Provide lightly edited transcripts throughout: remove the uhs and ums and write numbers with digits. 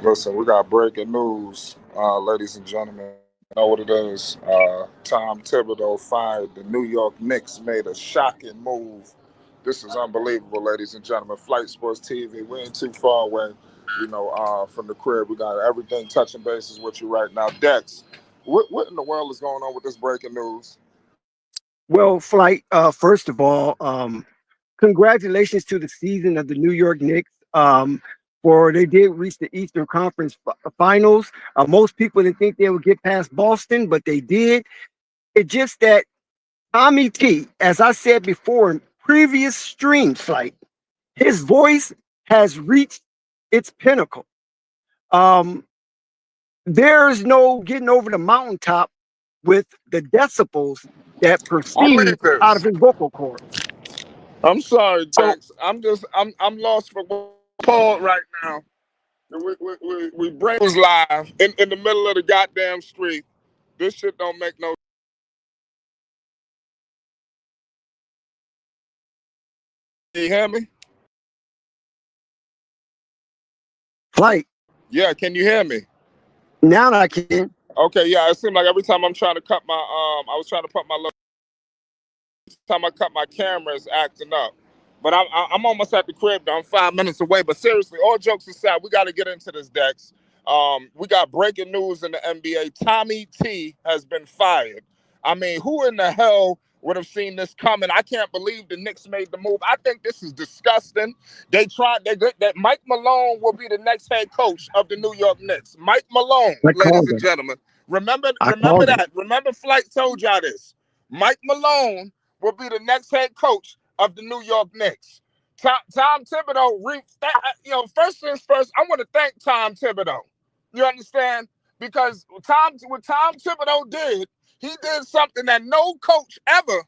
Listen, we got breaking news, ladies and gentlemen. You know what it is. Tom Thibodeau fired the New York Knicks, made a shocking move. This is unbelievable, ladies and gentlemen. Flight Sports TV, we ain't too far away, from the crib. We got everything touching bases with you right now. Dex, what in the world is going on with this breaking news? Well, Flight, first of all, congratulations to the season of the New York Knicks. For they did reach the Eastern Conference Finals. Most people didn't think they would get past Boston, but they did. It's just that Tommy T, as I said before in previous streams, Flight, his voice has reached its pinnacle. Um, there's no getting over the mountaintop with the decibels that I proceed read out of this. his vocal cords. I'm sorry, So Dex. I'm lost for Paul right now. We bring was live in the middle of the goddamn street. This shit don't make no. Can you hear me? Flight, Yeah, can you hear me? now I can. Okay, yeah. It seemed like every time I'm trying to cut my I was trying to put my time I cut my camera is acting up. But I'm almost at the crib though. I'm 5 minutes away. But seriously, all jokes aside, we got to get into this, Dex. We got breaking news in the NBA. Tommy T has been fired. I mean, who in the hell would have seen this coming? I can't believe the Knicks made the move. I think this is disgusting. They tried that Mike Malone will be the next head coach of the New York Knicks. Mike Malone, I ladies called and it. gentlemen. I Remember called it. that. Remember Flight told y'all this. Mike Malone will be the next head coach of the New York Knicks. Tom Thibodeau, first things first, I want to thank Tom Thibodeau. You understand? Because what Tom Thibodeau did, he did something that no coach ever.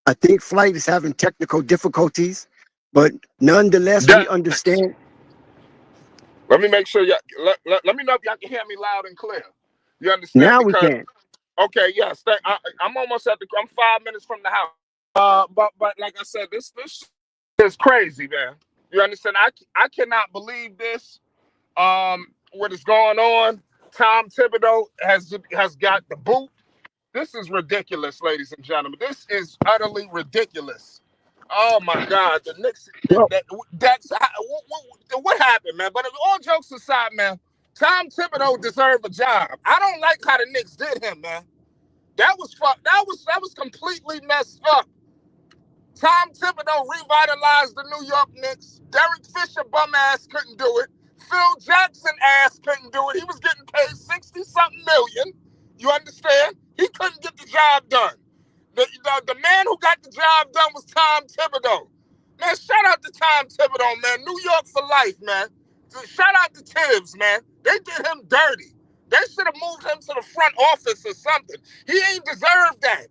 I think Flight is having technical difficulties, but nonetheless, we Dex. understand. Let me make sure let me know if y'all can hear me loud and clear. You understand? Now we Because can. okay, yes, I'm almost at the. I'm 5 minutes from the house. But like I said, this is crazy, man. You understand? I cannot believe this. What is going on? Tom Thibodeau has got the boot. This is ridiculous, ladies and gentlemen. This is utterly ridiculous. Oh my God, the Knicks. Well, That's what happened, man. But all jokes aside, man, Tom Thibodeau deserved a job. I don't like how the Knicks did him, man. That was that was completely messed up. Tom Thibodeau revitalized the New York Knicks. Derek Fisher bum ass couldn't do it. Phil Jackson ass couldn't do it. He was getting paid 60 something million. You understand? He couldn't get the job done. The man who got the job done was Tom Thibodeau. Man, shout out to Tom Thibodeau, man. New York for life, man. Shout out to Tibbs, man. They did him dirty. They should have moved him to the front office or something. He ain't deserved that.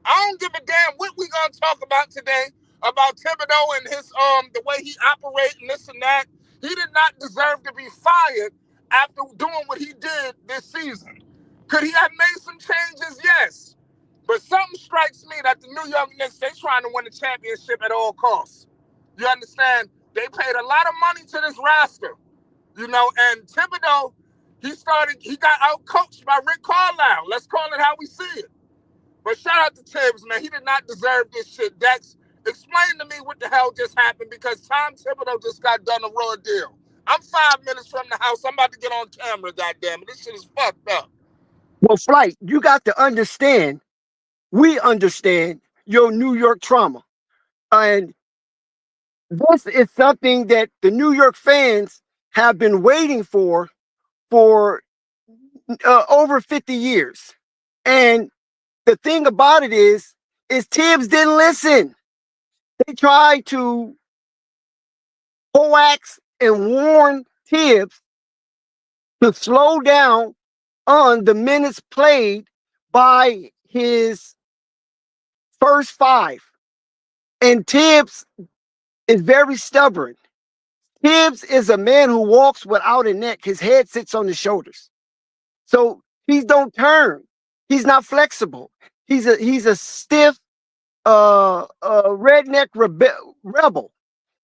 I don't give a damn what we gonna talk about today about Thibodeau and his the way he operates and this and that. He did not deserve to be fired after doing what he did this season. Could he have made some changes? Yes. But something strikes me that the New York Knicks, they trying to win the championship at all costs. You understand? They paid a lot of money to this roster. And Thibodeau, he got out coached by Rick Carlisle. Let's call it how we see it. But shout out to Tibbs, man. He did not deserve this shit. Dex, explain to me what the hell just happened because Tom Thibodeau just got done a raw deal. I'm 5 minutes from the house. I'm about to get on camera, goddamn it. This shit is fucked up. well, Flight, you got to understand. We understand your New York trauma, and this is something that the New York fans have been waiting for over 50 years. And the thing about it is Tibbs didn't listen. They tried to coax and warn Tibbs to slow down on the minutes played by his first five. And Tibbs is very stubborn. Tibbs is a man who walks without a neck. His head sits on his shoulders. So he don't turn. He's not flexible. He's a stiff redneck rebel,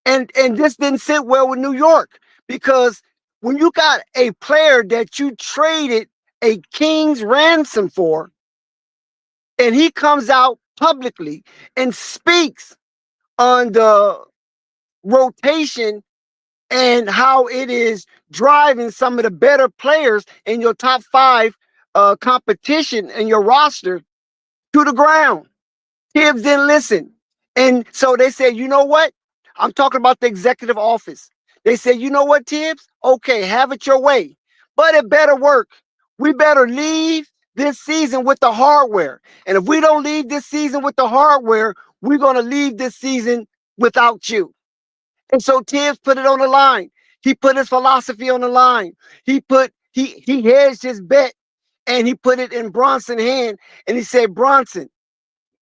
and this didn't sit well with New York because when you got a player that you traded a king's ransom for, and he comes out publicly and speaks on the rotation and how it is driving some of the better players in your top five competition in your roster to the ground. Tibbs didn't listen. And so they said, you know what? I'm talking about the executive office. They said, you know what, Tibbs? Okay, have it your way. But it better work. We better leave this season with the hardware. And if we don't leave this season with the hardware, we're going to leave this season without you. And so Tibbs put it on the line. He put his philosophy on the line. He hedged his bet and he put it in Bronson's hand. And he said, Bronson,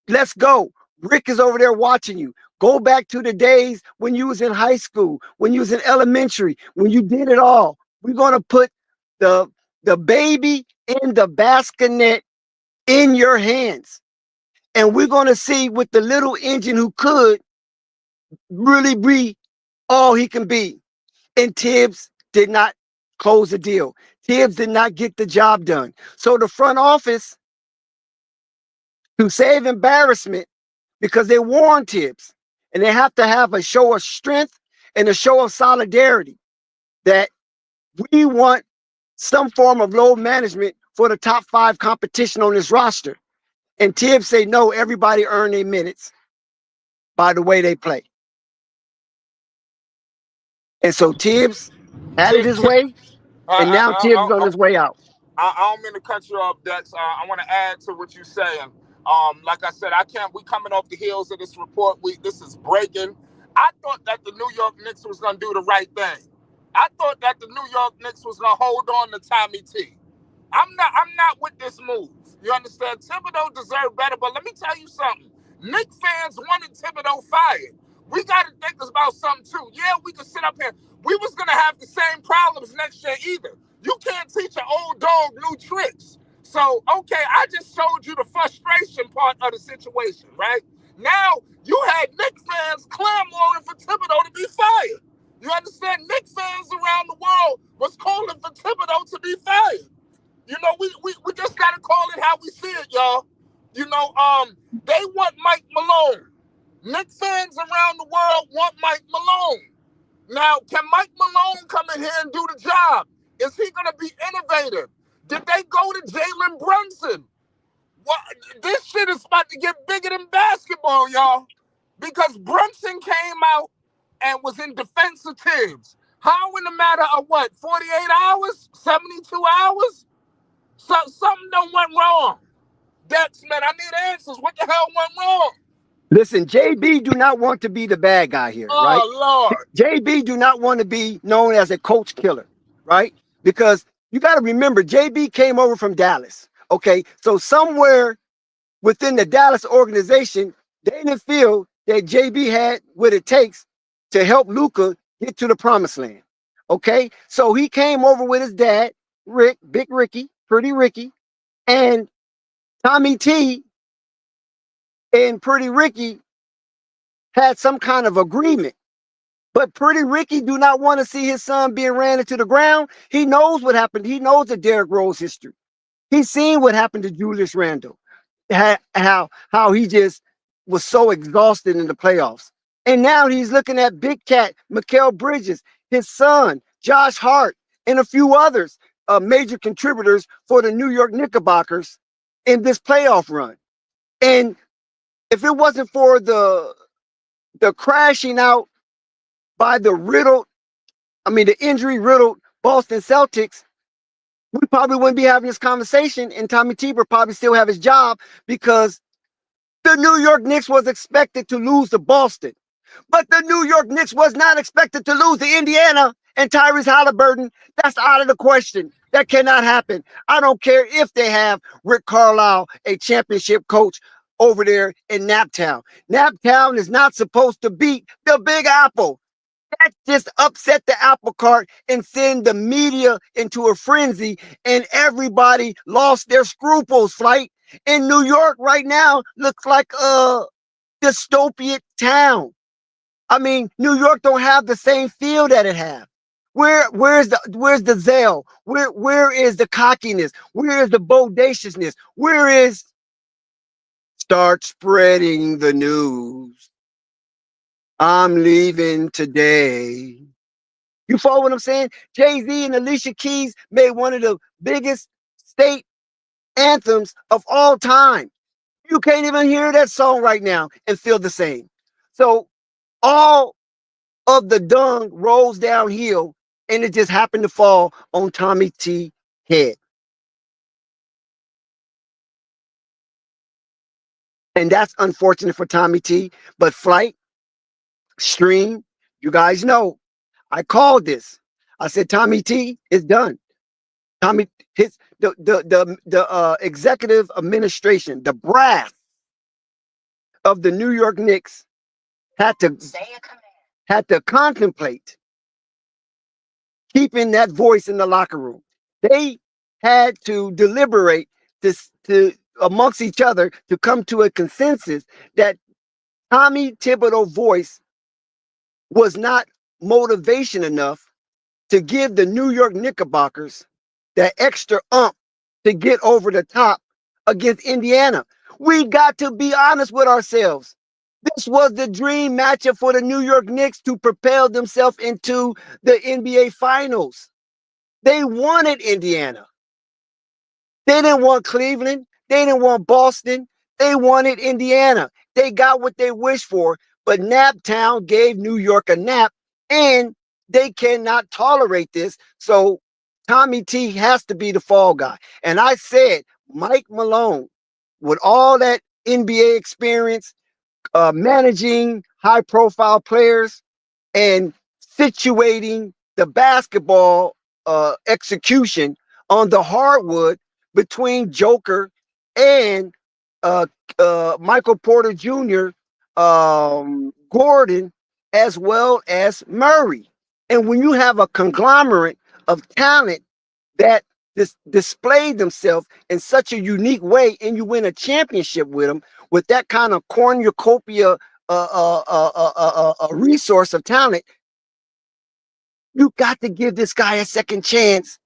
let's go. Rick is over there watching you. Go back to the days when you was in high school, when you was in elementary, when you did it all. We're gonna put the baby in the bassinet in your hands. And we're gonna see with the little engine who could really be all he can be. And Tibbs did not close the deal. Tibbs did not get the job done. So the front office, to save embarrassment, because they warned Tibbs, and they have to have a show of strength and a show of solidarity that we want some form of load management for the top five competition on this roster. And Tibbs say, no, everybody earn their minutes by the way they play. And so Tibbs had it his way, and now Tibbs is on his way out. I don't mean to cut you off, Dex. I want to add to what you're saying. Like I said, we coming off the heels of this report. This is breaking. I thought that the New York Knicks was going to do the right thing. I thought that the New York Knicks was going to hold on to Tommy T. I'm not with this move. You understand? Thibodeau deserved better, but let me tell you something. Knicks fans wanted Thibodeau fired. We got to think about something too. Yeah, we can sit up here. We was going to have the same problems next year either. You can't teach an old dog new tricks. So, okay, I just showed you the frustration part of the situation, right? Now, you had Knicks fans clamoring for Thibodeau to be fired. You understand? Knicks fans around the world was calling for Thibodeau to be fired. You know, we just got to call it how we see it, y'all. You know, they want Mike Malone. Knicks fans around the world want Mike Malone. Now, can Mike Malone come in here and do the job? Is he going to be innovative? Did they go to Jalen Brunson? What? This shit is about to get bigger than basketball, y'all. Because Brunson came out and was in defense of Tibbs. How in a matter of what, 48 hours? 72 hours? So, something done went wrong. Dex, man, I need answers. What the hell went wrong? Listen, JB do not want to be the bad guy here, right? Oh, Lord. JB do not want to be known as a coach killer, right? Because you got to remember, JB came over from Dallas, okay? So somewhere within the Dallas organization, they didn't feel that JB had what it takes to help Luka get to the promised land, okay? So he came over with his dad, Rick, Big Ricky, Pretty Ricky, and Tommy T and Pretty Ricky had some kind of agreement. But Pretty Ricky do not want to see his son being ran into the ground. He knows what happened. He knows the Derrick Rose history. He's seen what happened to Julius Randle, how he just was so exhausted in the playoffs. And now he's looking at Big Cat, Mikal Bridges, his son, Josh Hart, and a few others, major contributors for the New York Knickerbockers in this playoff run. And if it wasn't for the crashing out by the injury-riddled Boston Celtics, we probably wouldn't be having this conversation, and Tommy T would probably still have his job because the New York Knicks was expected to lose to Boston. But the New York Knicks was not expected to lose to Indiana and Tyrese Halliburton. That's out of the question. That cannot happen. I don't care if they have Rick Carlisle, a championship coach, over there in Naptown. Naptown is not supposed to beat the Big Apple. That just upset the apple cart and send the media into a frenzy, and everybody lost their scruples. Flight in New York right now looks like dystopian town. I mean, New York don't have the same feel that it has. Where's the zeal? Where is the cockiness? Where is the bodaciousness? Where is start spreading the news? I'm leaving today. You follow what I'm saying? Jay-Z and Alicia Keys made one of the biggest state anthems of all time. You can't even hear that song right now and feel the same. So all of the dung rolls downhill, and it just happened to fall on Tommy T head. And that's unfortunate for Tommy T. But Flight, Stream, you guys know, I called this. I said Tommy T is done. Tommy, the executive administration, the brass of the New York Knicks had to contemplate keeping that voice in the locker room. They had to deliberate to amongst each other to come to a consensus that Tommy Thibodeau's voice was not motivation enough to give the New York Knickerbockers that extra to get over the top against Indiana. We got to be honest with ourselves. This was the dream matchup for the New York Knicks to propel themselves into the NBA Finals. They wanted Indiana. They didn't want Cleveland. They didn't want Boston. They wanted Indiana. They got what they wished for, but Naptown gave New York a nap, and they cannot tolerate this. So Tommy T has to be the fall guy. And I said, Mike Malone, with all that NBA experience, managing high-profile players and situating the basketball execution on the hardwood between Joker and Michael Porter Jr., Gordon, as well as Murray. And when you have a conglomerate of talent that displayed themselves in such a unique way, and you win a championship with them with that kind of cornucopia a resource of talent, you got to give this guy a second chance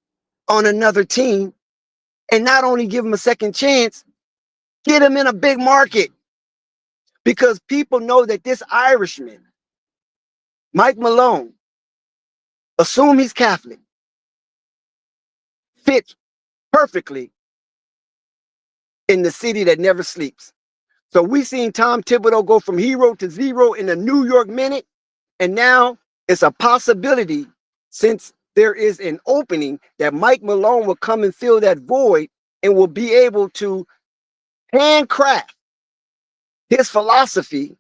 on another team, and not only give him a second chance, get him in a big market, because people know that this Irishman, Mike Malone, assume he's Catholic, fits perfectly in the city that never sleeps. So we seen Tom Thibodeau go from hero to zero in the New York Minute, and now it's a possibility, since there is an opening, that Mike Malone will come and fill that void and will be able to handcraft his philosophy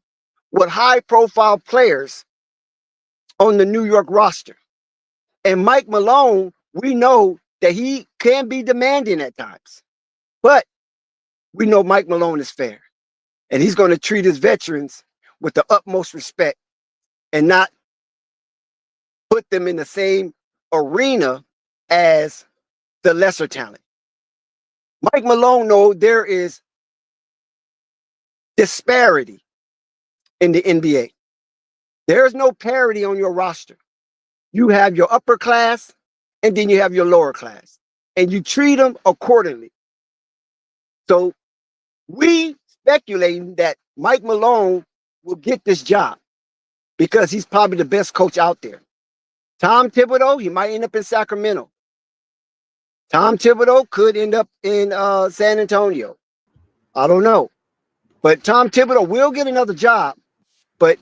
with high-profile players on the New York roster. And Mike Malone, we know that he can be demanding at times, but we know Mike Malone is fair, and he's going to treat his veterans with the utmost respect and not put them in the same arena as the lesser talent. Mike Malone knows there is disparity in the NBA. There's no parity on your roster. You have your upper class, and then you have your lower class, and you treat them accordingly. So we speculating that Mike Malone will get this job because he's probably the best coach out there. Tom Thibodeau, he might end up in Sacramento. Tom Thibodeau could end up in San Antonio. I don't know. But Tom Thibodeau will get another job, but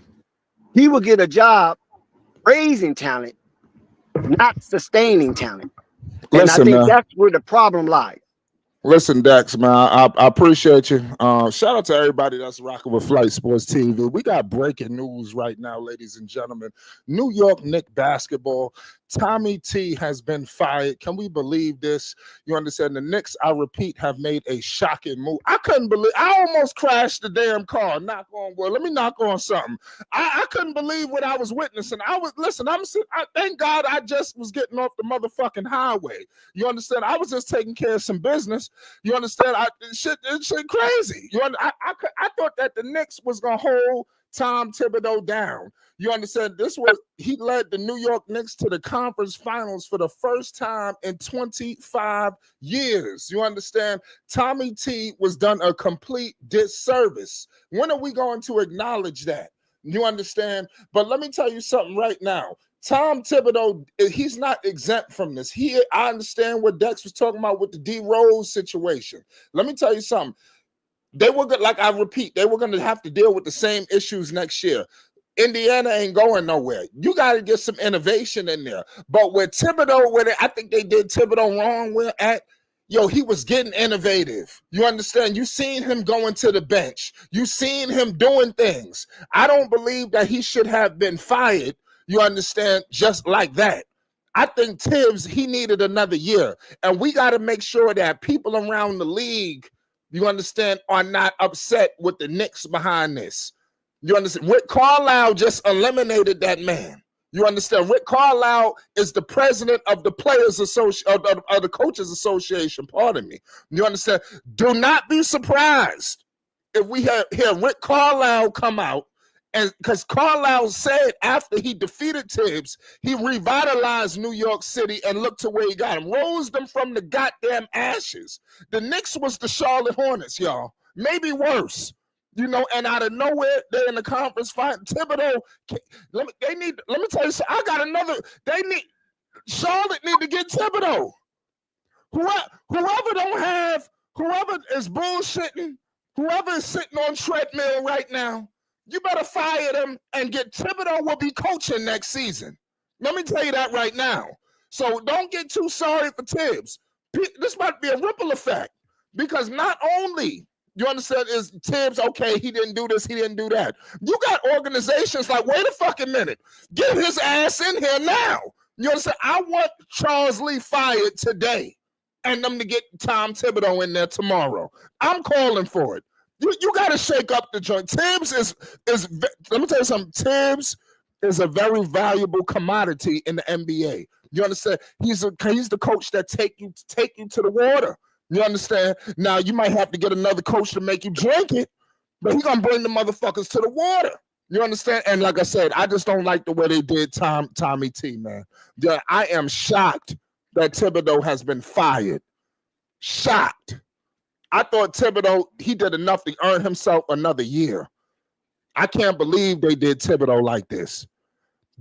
he will get a job raising talent, not sustaining talent. And listen, I think that's where the problem lies. Listen, Dex, man, I appreciate you. Shout out to everybody that's rocking with Flight Sports TV. We got breaking news right now, ladies and gentlemen. New York Knicks basketball. Tommy T has been fired. Can we believe this? You understand? The Knicks, I repeat, have made a shocking move. I couldn't believe. I almost crashed the damn car. Knock on wood. Let me knock on something. I couldn't believe what I was witnessing. Thank God I just was getting off the motherfucking highway. You understand? I was just taking care of some business. You understand? Shit crazy. I thought that the Knicks was gonna hold Tom Thibodeau down. You understand? He led the New York Knicks to the conference finals for the first time in 25 years. You understand? Tommy T was done a complete disservice. When are we going to acknowledge that? You understand? But let me tell you something right now. Tom Thibodeau, he's not exempt from this. I understand what Dex was talking about with the D Rose situation. Let me tell you something. They were good, like I repeat, they were going to have to deal with the same issues next year. Indiana ain't going nowhere. You got to get some innovation in there. But with Thibodeau, I think they did Thibodeau wrong he was getting innovative. You understand? You seen him going to the bench. You seen him doing things. I don't believe that he should have been fired. You understand? Just like that. I think Tibbs, he needed another year. And we got to make sure that people around the league, you understand, are not upset with the Knicks behind this. You understand? Rick Carlisle just eliminated that man. You understand? Rick Carlisle is the president of the Players Association, of the Coaches Association. Pardon me. You understand? Do not be surprised if we hear Rick Carlisle come out, and because Carlisle said after he defeated Tibbs, he revitalized New York City and looked to where he got him, rose them from the goddamn ashes. The Knicks was the Charlotte Hornets, y'all. Maybe worse. And out of nowhere, they're in the conference fight. Thibodeau, let me tell you something. Charlotte need to get Thibodeau. Whoever is bullshitting, whoever is sitting on treadmill right now, you better fire them and get Thibodeau will be coaching next season. Let me tell you that right now. So don't get too sorry for Tibbs. This might be a ripple effect because not only, you understand, is Tibbs, okay, he didn't do this, he didn't do that. You got organizations like, wait a fucking minute, get his ass in here now. You understand? I want Charles Lee fired today and them to get Tom Thibodeau in there tomorrow. I'm calling for it. You got to shake up the joint. Tibbs is let me tell you something. Tibbs is a very valuable commodity in the NBA. You understand? He's the coach that take you to the water. You understand? Now, you might have to get another coach to make you drink it, but he's going to bring the motherfuckers to the water. You understand? And like I said, I just don't like the way they did Tommy T, man. Yeah, I am shocked that Thibodeau has been fired. Shocked. I thought Thibodeau, he did enough to earn himself another year. I can't believe they did Thibodeau like this.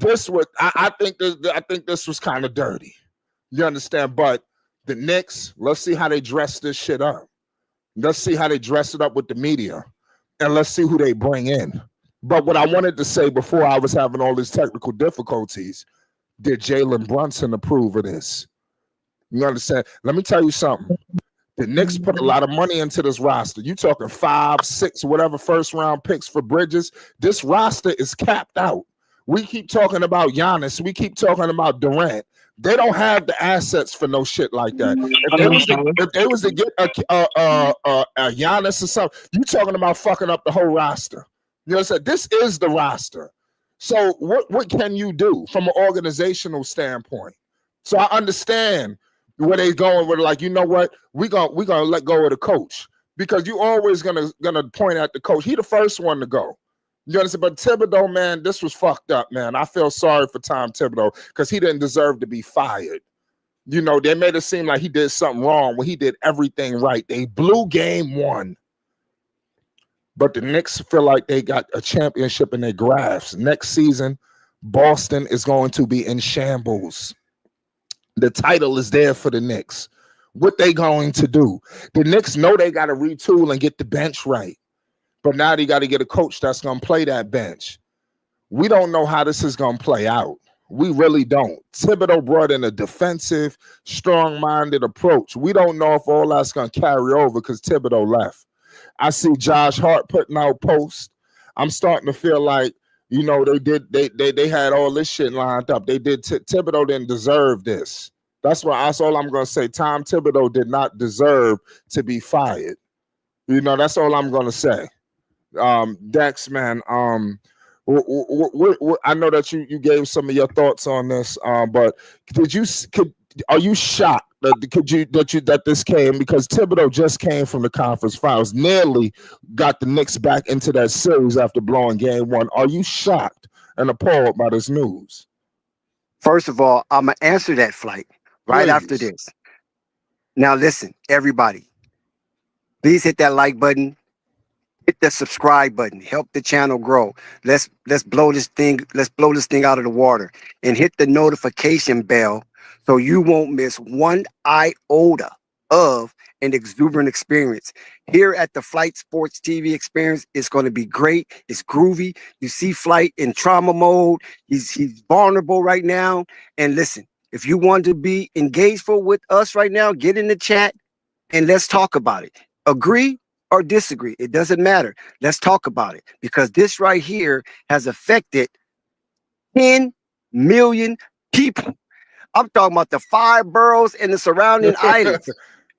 I think this was kind of dirty. You understand? But the Knicks, let's see how they dress this shit up. Let's see how they dress it up with the media. And let's see who they bring in. But what I wanted to say before I was having all these technical difficulties, did Jalen Brunson approve of this? You understand? Let me tell you something. The Knicks put a lot of money into this roster. You talking 5, 6, whatever first round picks for Bridges. This roster is capped out. We keep talking about Giannis. We keep talking about Durant. They don't have the assets for no shit like that. If they was to get a Giannis or something, you talking about fucking up the whole roster. You know what I'm saying? This is the roster. So what can you do from an organizational standpoint? So I understand where they going with, like, you know what? We're gonna let go of the coach because you always gonna point at the coach. He the first one to go. You understand? But Thibodeau, man, this was fucked up, man. I feel sorry for Tom Thibodeau because he didn't deserve to be fired. You know, they made it seem like he did something wrong when he did everything right. They blew game 1. But the Knicks feel like they got a championship in their grasp. Next season, Boston is going to be in shambles. The title is there for the Knicks. What they going to do? The Knicks know they got to retool and get the bench right. But now they got to get a coach that's going to play that bench. We don't know how this is going to play out. We really don't. Thibodeau brought in a defensive, strong-minded approach. We don't know if all that's going to carry over because Thibodeau left. I see Josh Hart putting out posts. I'm starting to feel like, you know, they had all this shit lined up. They did. Thibodeau didn't deserve this. That's all I'm going to say. Tom Thibodeau did not deserve to be fired. You know, that's all I'm going to say. Dex, man, I know that you gave some of your thoughts on this, but are you shocked that this came because Thibodeau just came from the conference finals, nearly got the Knicks back into that series after blowing game one? Are you shocked and appalled by this news? First of all, I'm gonna answer that flight right after Please. this. Now listen, everybody, please hit that like button, hit the subscribe button, help the channel grow. Let's blow this thing, out of the water, and hit the notification bell so you won't miss one iota of an exuberant experience. Here at the Flight Sports TV experience, it's going to be great. It's groovy. You see Flight in trauma mode. He's vulnerable right now. And listen, if you want to be engaged with us right now, get in the chat and let's talk about it. Agree or disagree, it doesn't matter. Let's talk about it, because this right here has affected 10 million people. I'm talking about the 5 boroughs and the surrounding islands.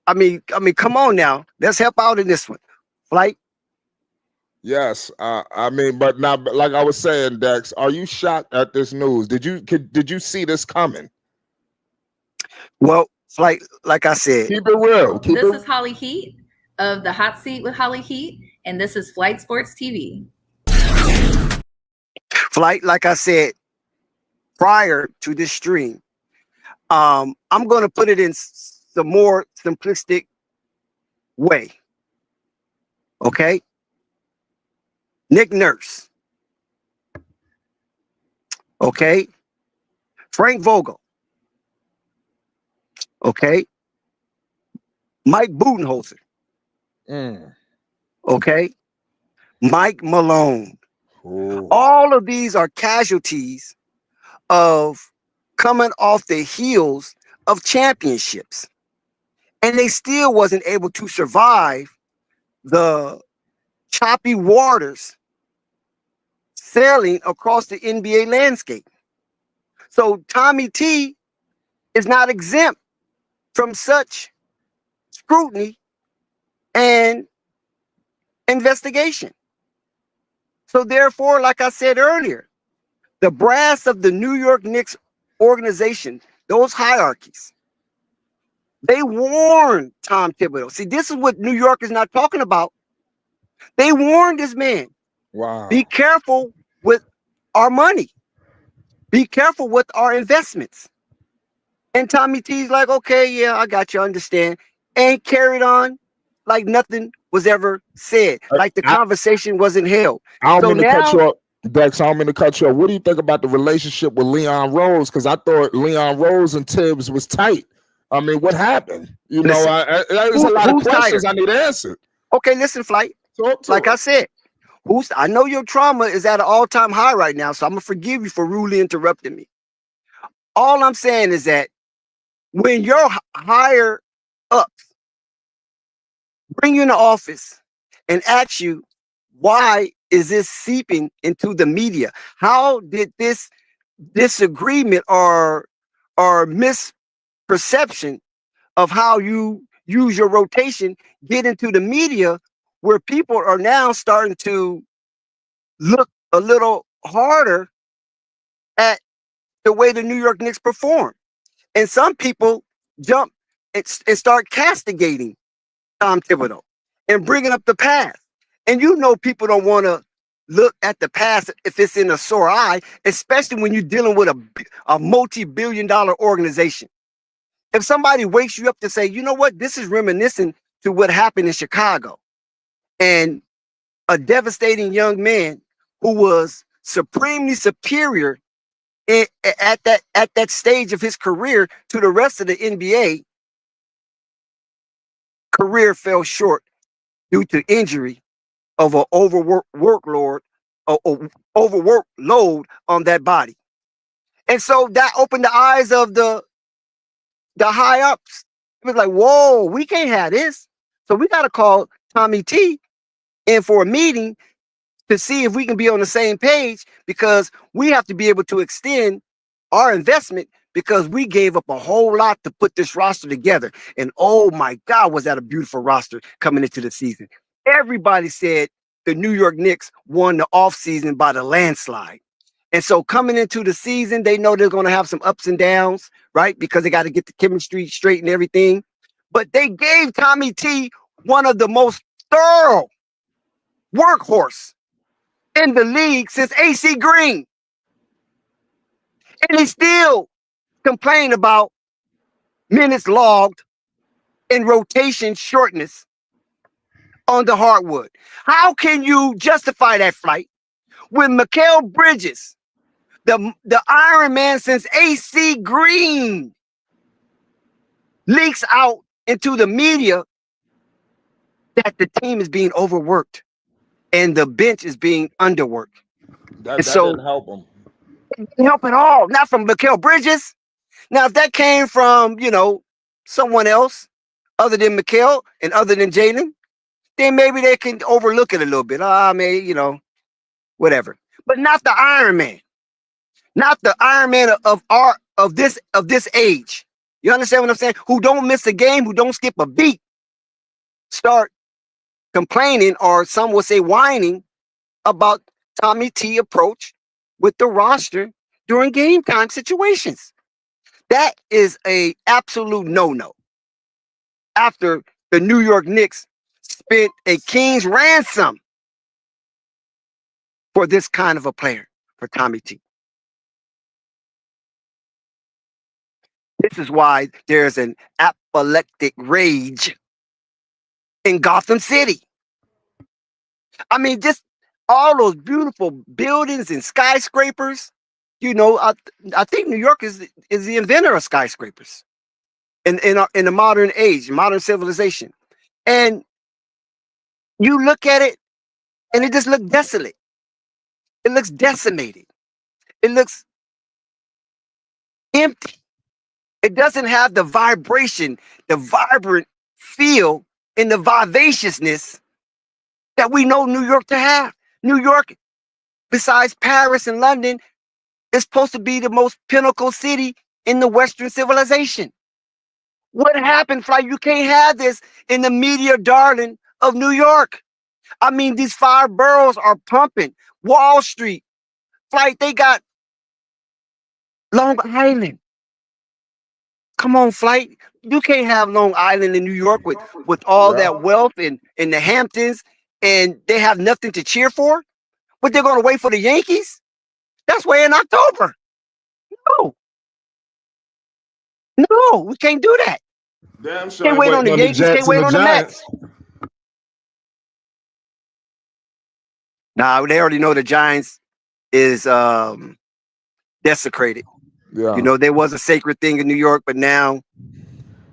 I mean, come on now. Let's help out in this one. Flight. Yes, I mean, but now, like I was saying, Dex, are you shocked at this news? Did you see this coming? Well, Flight, like I said, keep it real. This is Holly Heat of the Hot Seat with Holly Heat, and this is Flight Sports TV. Flight, like I said prior to this stream, I'm going to put it in the more simplistic way. Okay? Nick Nurse. Okay? Frank Vogel. Okay? Mike Budenholzer. Okay? Mike Malone. Ooh. All of these are casualties of coming off the heels of championships. And they still wasn't able to survive the choppy waters sailing across the NBA landscape. So Tommy T is not exempt from such scrutiny and investigation. So therefore, like I said earlier, the brass of the New York Knicks organization, those hierarchies, they warned Tom Thibodeau. See, this is what New York is not talking about. They warned this man. Wow. Be careful with our money. Be careful with our investments. And Tommy T's like, okay, yeah, I got you, understand. And carried on like nothing was ever said. Like the conversation wasn't held. I don't mean to cut you up, Dex. I don't mean to cut you up. What do you think about the relationship with Leon Rose? Because I thought Leon Rose and Tibbs was tight. I mean, what happened? You know, there's a lot of questions I need answered. Okay, listen, Flight. Like I said, I know your trauma is at an all-time high right now, so I'm gonna forgive you for rudely interrupting me. All I'm saying is that when your higher ups bring you in the office and ask you, why is this seeping into the media? How did this disagreement or misperception of how you use your rotation get into the media, where people are now starting to look a little harder at the way the New York Knicks perform? And some people jump and start castigating Tom Thibodeau and bringing up the past. And you know people don't want to look at the past if it's in a sore eye, especially when you're dealing with a multi-billion-dollar organization. If somebody wakes you up to say, you know what, this is reminiscent to what happened in Chicago, and a devastating young man who was supremely superior at that stage of his career to the rest of the NBA, career fell short due to injury of an overworked load on that body. And so that opened the eyes of the high ups. It was like, whoa, we can't have this. So we got to call Tommy T in for a meeting to see if we can be on the same page, because we have to be able to extend our investment, because we gave up a whole lot to put this roster together. And oh my God, was that a beautiful roster coming into the season. Everybody said the New York Knicks won the offseason by the landslide. And so coming into the season, they know they're going to have some ups and downs, right? Because they got to get the chemistry straight and everything. But they gave Tommy T one of the most thorough workhorse in the league since AC Green. And he still complained about minutes logged and rotation shortness on the hardwood. How can you justify that flight when Mikal Bridges, the Iron Man since AC Green, leaks out into the media that the team is being overworked and the bench is being underworked? That didn't help them. It didn't help at all. Not from Mikal Bridges. Now, if that came from, someone else other than Mikal and other than Jalen, then maybe they can overlook it a little bit. Whatever. But not the Iron Man. Not the Iron Man of this age. You understand what I'm saying? Who don't miss a game, who don't skip a beat, start complaining, or some will say whining, about Tommy T approach with the roster during game time situations. That is a absolute no-no. After the New York Knicks spent a king's ransom for this kind of a player, for Tommy T. This is why there's an apoplectic rage in Gotham City. I mean, just all those beautiful buildings and skyscrapers. I think New York is the inventor of skyscrapers in the modern age, modern civilization. And you look at it, and it just looks desolate. It looks decimated. It looks empty. It doesn't have the vibration, the vibrant feel, and the vivaciousness that we know New York to have. New York, besides Paris and London, is supposed to be the most pinnacle city in the Western civilization. What happened, Fly? You can't have this in the media darling of New York. I mean, these 5 boroughs are pumping. Wall Street, Flight, they got Long Island. Come on, Flight. You can't have Long Island in New York with all that wealth and the Hamptons, and they have nothing to cheer for. But they're going to wait for the Yankees? That's way in October. No, we can't do that. Damn sure. Can't wait on the Yankees, can't wait on the Mets. Nah, they already know the Giants is desecrated. Yeah. There was a sacred thing in New York, but now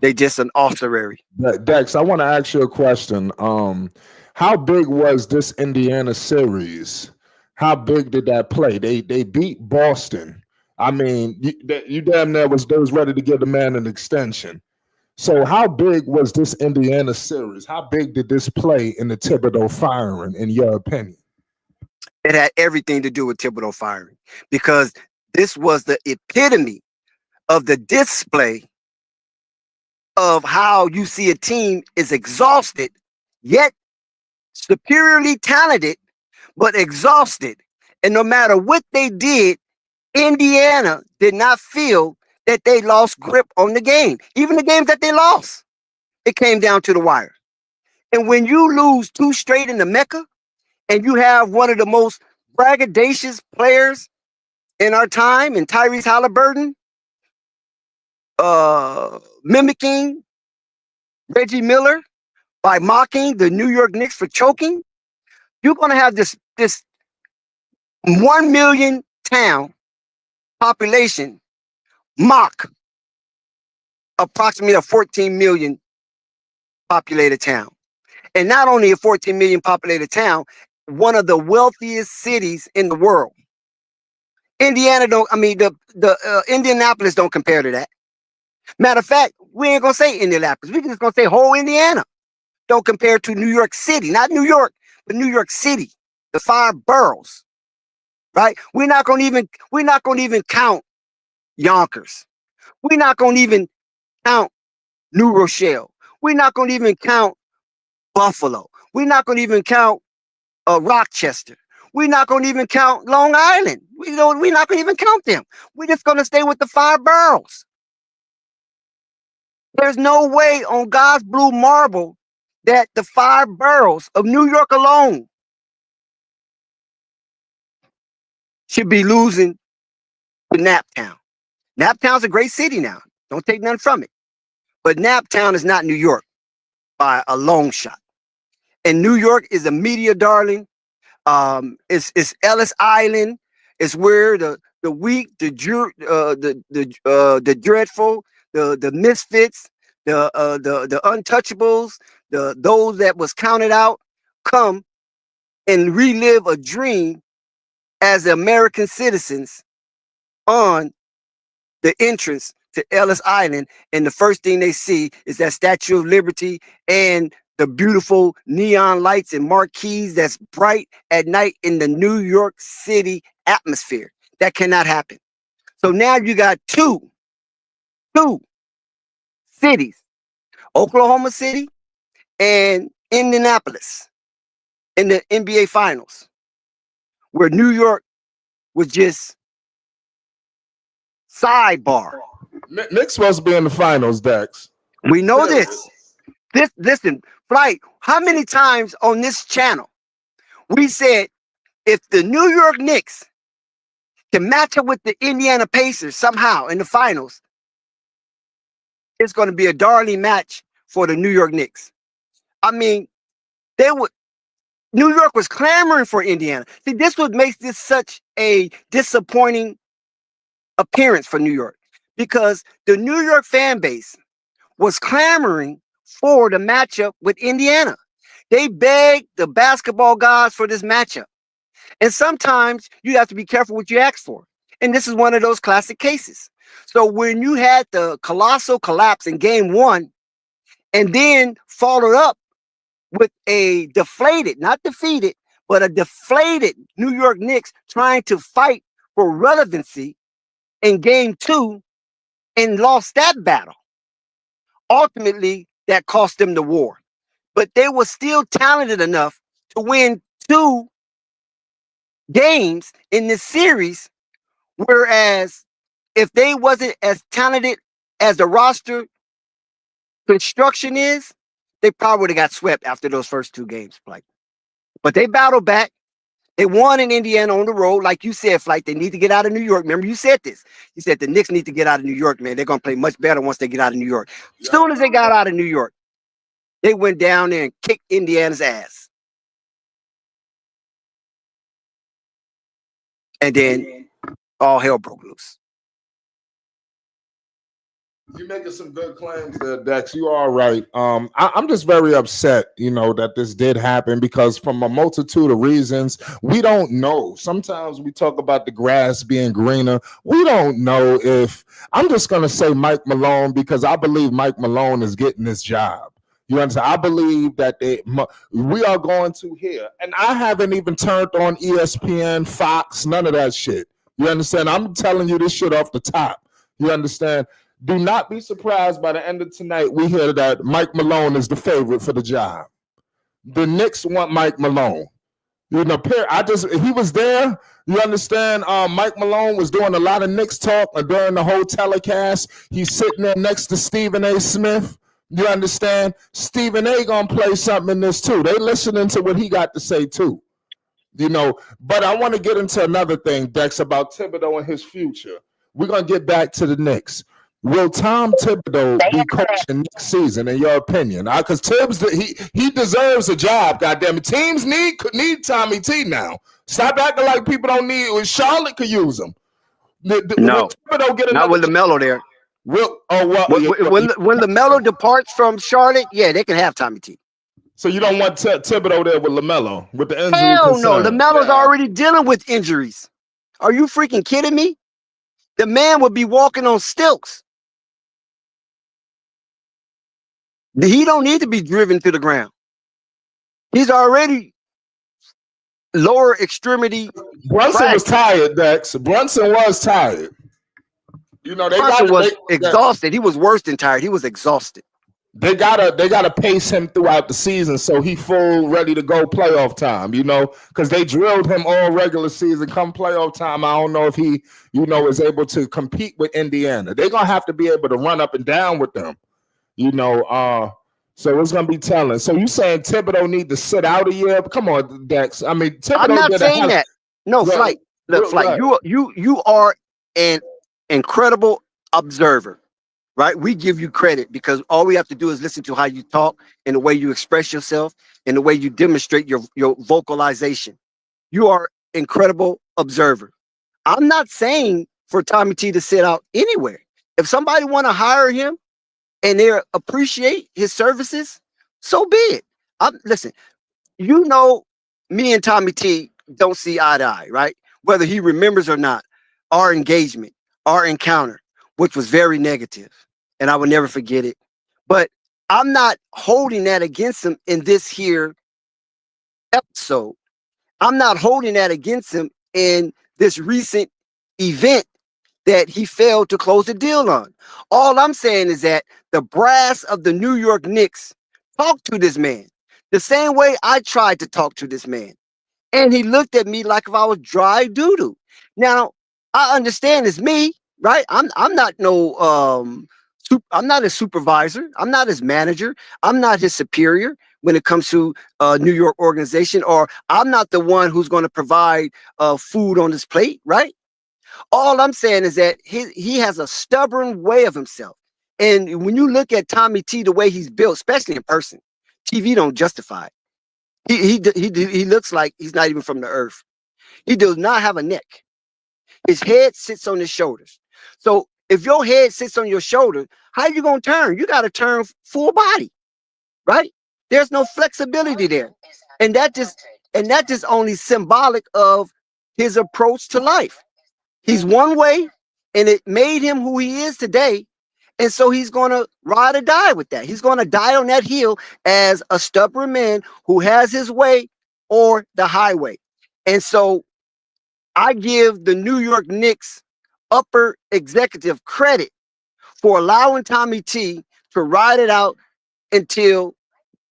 they just an ossuary. Dex, I want to ask you a question. How big was this Indiana series? How big did that play? They beat Boston. I mean, you damn near was ready to give the man an extension. So how big was this Indiana series? How big did this play in the Thibodeau firing, in your opinion? It had everything to do with Thibodeau firing, because this was the epitome of the display of how you see a team is exhausted, yet superiorly talented, but exhausted. And no matter what they did, Indiana did not feel that they lost grip on the game. Even the games that they lost, it came down to the wire. And when you lose 2 straight in the Mecca, and you have one of the most braggadocious players in our time, in Tyrese Halliburton, mimicking Reggie Miller by mocking the New York Knicks for choking, you're going to have this 1 million town population mock approximately a 14 million populated town. And not only a 14 million populated town, one of the wealthiest cities in the world. Indianapolis don't compare to that. Matter of fact, we ain't gonna say Indianapolis. We're just gonna say whole Indiana don't compare to New York City. Not New York, but New York City, the 5 boroughs. Right? We're not gonna even count Yonkers. We're not gonna even count New Rochelle. We're not gonna even count Buffalo. We're not gonna even count Rochester. We're not going to even count Long Island. We're not going to even count them. We're just going to stay with the 5 boroughs. There's no way on God's blue marble that the 5 boroughs of New York alone should be losing to Naptown. Naptown's a great city now. Don't take nothing from it. But Naptown is not New York by a long shot. And New York is a media darling. It's Ellis Island. It's where the weak, the dreadful, the misfits, the untouchables, those that was counted out, come and relive a dream as American citizens on the entrance to Ellis Island. And the first thing they see is that Statue of Liberty and the beautiful neon lights and marquees that's bright at night in the New York City atmosphere. That cannot happen. So now you got two cities, Oklahoma City and Indianapolis, in the NBA Finals, where New York was just sidebar. Knicks supposed to be in the finals, Dex. We know this. Listen, Flight, how many times on this channel we said if the New York Knicks can match up with the Indiana Pacers somehow in the finals, it's going to be a darling match for the New York Knicks. I mean, New York was clamoring for Indiana. See, this what makes this such a disappointing appearance for New York, because the New York fan base was clamoring for the matchup with Indiana. They begged the basketball gods for this matchup. And sometimes you have to be careful what you ask for. And this is one of those classic cases. So when you had the colossal collapse in game 1 and then followed up with a deflated, not defeated, but a deflated New York Knicks trying to fight for relevancy in game 2 and lost that battle, ultimately that cost them the war. But they were still talented enough to win 2 games in this series, whereas if they wasn't as talented as the roster construction is, they probably would have got swept after those first 2 games. But they battled back. They won in Indiana on the road. Like you said, Flight, they need to get out of New York. Remember, you said this. You said the Knicks need to get out of New York, man. They're going to play much better once they get out of New York. As soon as they got out of New York, they went down there and kicked Indiana's ass. And then all hell broke loose. You're making some good claims there, Dex. You are right. I'm just very upset, that this did happen, because from a multitude of reasons, we don't know. Sometimes we talk about the grass being greener. We don't know if, I'm just going to say Mike Malone, because I believe Mike Malone is getting this job. You understand? I believe that we are going to hear, and I haven't even turned on ESPN, Fox, none of that shit. You understand? I'm telling you this shit off the top. You understand? Do not be surprised by the end of tonight we hear that Mike Malone is the favorite for the job. The Knicks want Mike Malone. He was there. You understand? Mike Malone was doing a lot of Knicks talk during the whole telecast. He's sitting there next to Stephen A. Smith. You understand? Stephen A. gonna play something in this too. They listening to what he got to say too. But I want to get into another thing, Dex, about Thibodeau and his future. We're gonna get back to the Knicks. Will Tom Thibodeau be coaching next season, in your opinion? Because Tibbs, he deserves a job. Goddamn it, teams need Tommy T now. Stop acting like people don't need. Charlotte could use him. No, not with LaMelo there. When LaMelo departs from Charlotte, yeah, they can have Tommy T. So you don't want Thibodeau there with LaMelo with the injury? Hell no, LaMelo's already dealing with injuries. Are you freaking kidding me? The man would be walking on stilts. He don't need to be driven to the ground. He's already lower extremity. Brunson was tired, Dex. Brunson was tired. Brunson was exhausted. He was worse than tired. He was exhausted. they gotta pace him throughout the season so he full ready to go playoff time, because they drilled him all regular season. Come playoff time, I don't know if he, is able to compete with Indiana. They're gonna have to be able to run up and down with them, so it's gonna be telling. So you saying Thibodeau need to sit out a year? Come on, Dex. I mean, Thibodeau I'm not did saying that. No, Yeah, Flight. Look, Flight. right. You are an incredible observer, right? We give you credit because all we have to do is listen to how you talk and the way you express yourself and the way you demonstrate your vocalization. You are incredible observer. I'm not saying for Tommy T to sit out anywhere. If somebody want to hire him and they appreciate his services, so be it. Listen, me and Tommy T don't see eye to eye, right? Whether he remembers or not, our engagement, our encounter, which was very negative, and I will never forget it. But I'm not holding that against him in this here episode. I'm not holding that against him in this recent event that he failed to close the deal on. All I'm saying is that the brass of the New York Knicks talked to this man the same way I tried to talk to this man. And he looked at me like if I was dry doo-doo. Now, I understand it's me, right? I'm not I'm not his supervisor. I'm not his manager. I'm not his superior when it comes to New York organization, or I'm not the one who's going to provide food on his plate, right? All I'm saying is that he has a stubborn way of himself. And when you look at Tommy T, the way he's built, especially in person, TV don't justify it. He looks like he's not even from the earth. He does not have a neck. His head sits on his shoulders. So if your head sits on your shoulder, how you gonna turn? You got to turn full body, right? There's no flexibility there, and that just only symbolic of his approach to life. He's one way, and it made him who he is today. And so he's going to ride or die with that. He's going to die on that hill as a stubborn man who has his way or the highway. And so I give the New York Knicks upper executive credit for allowing Tommy T to ride it out until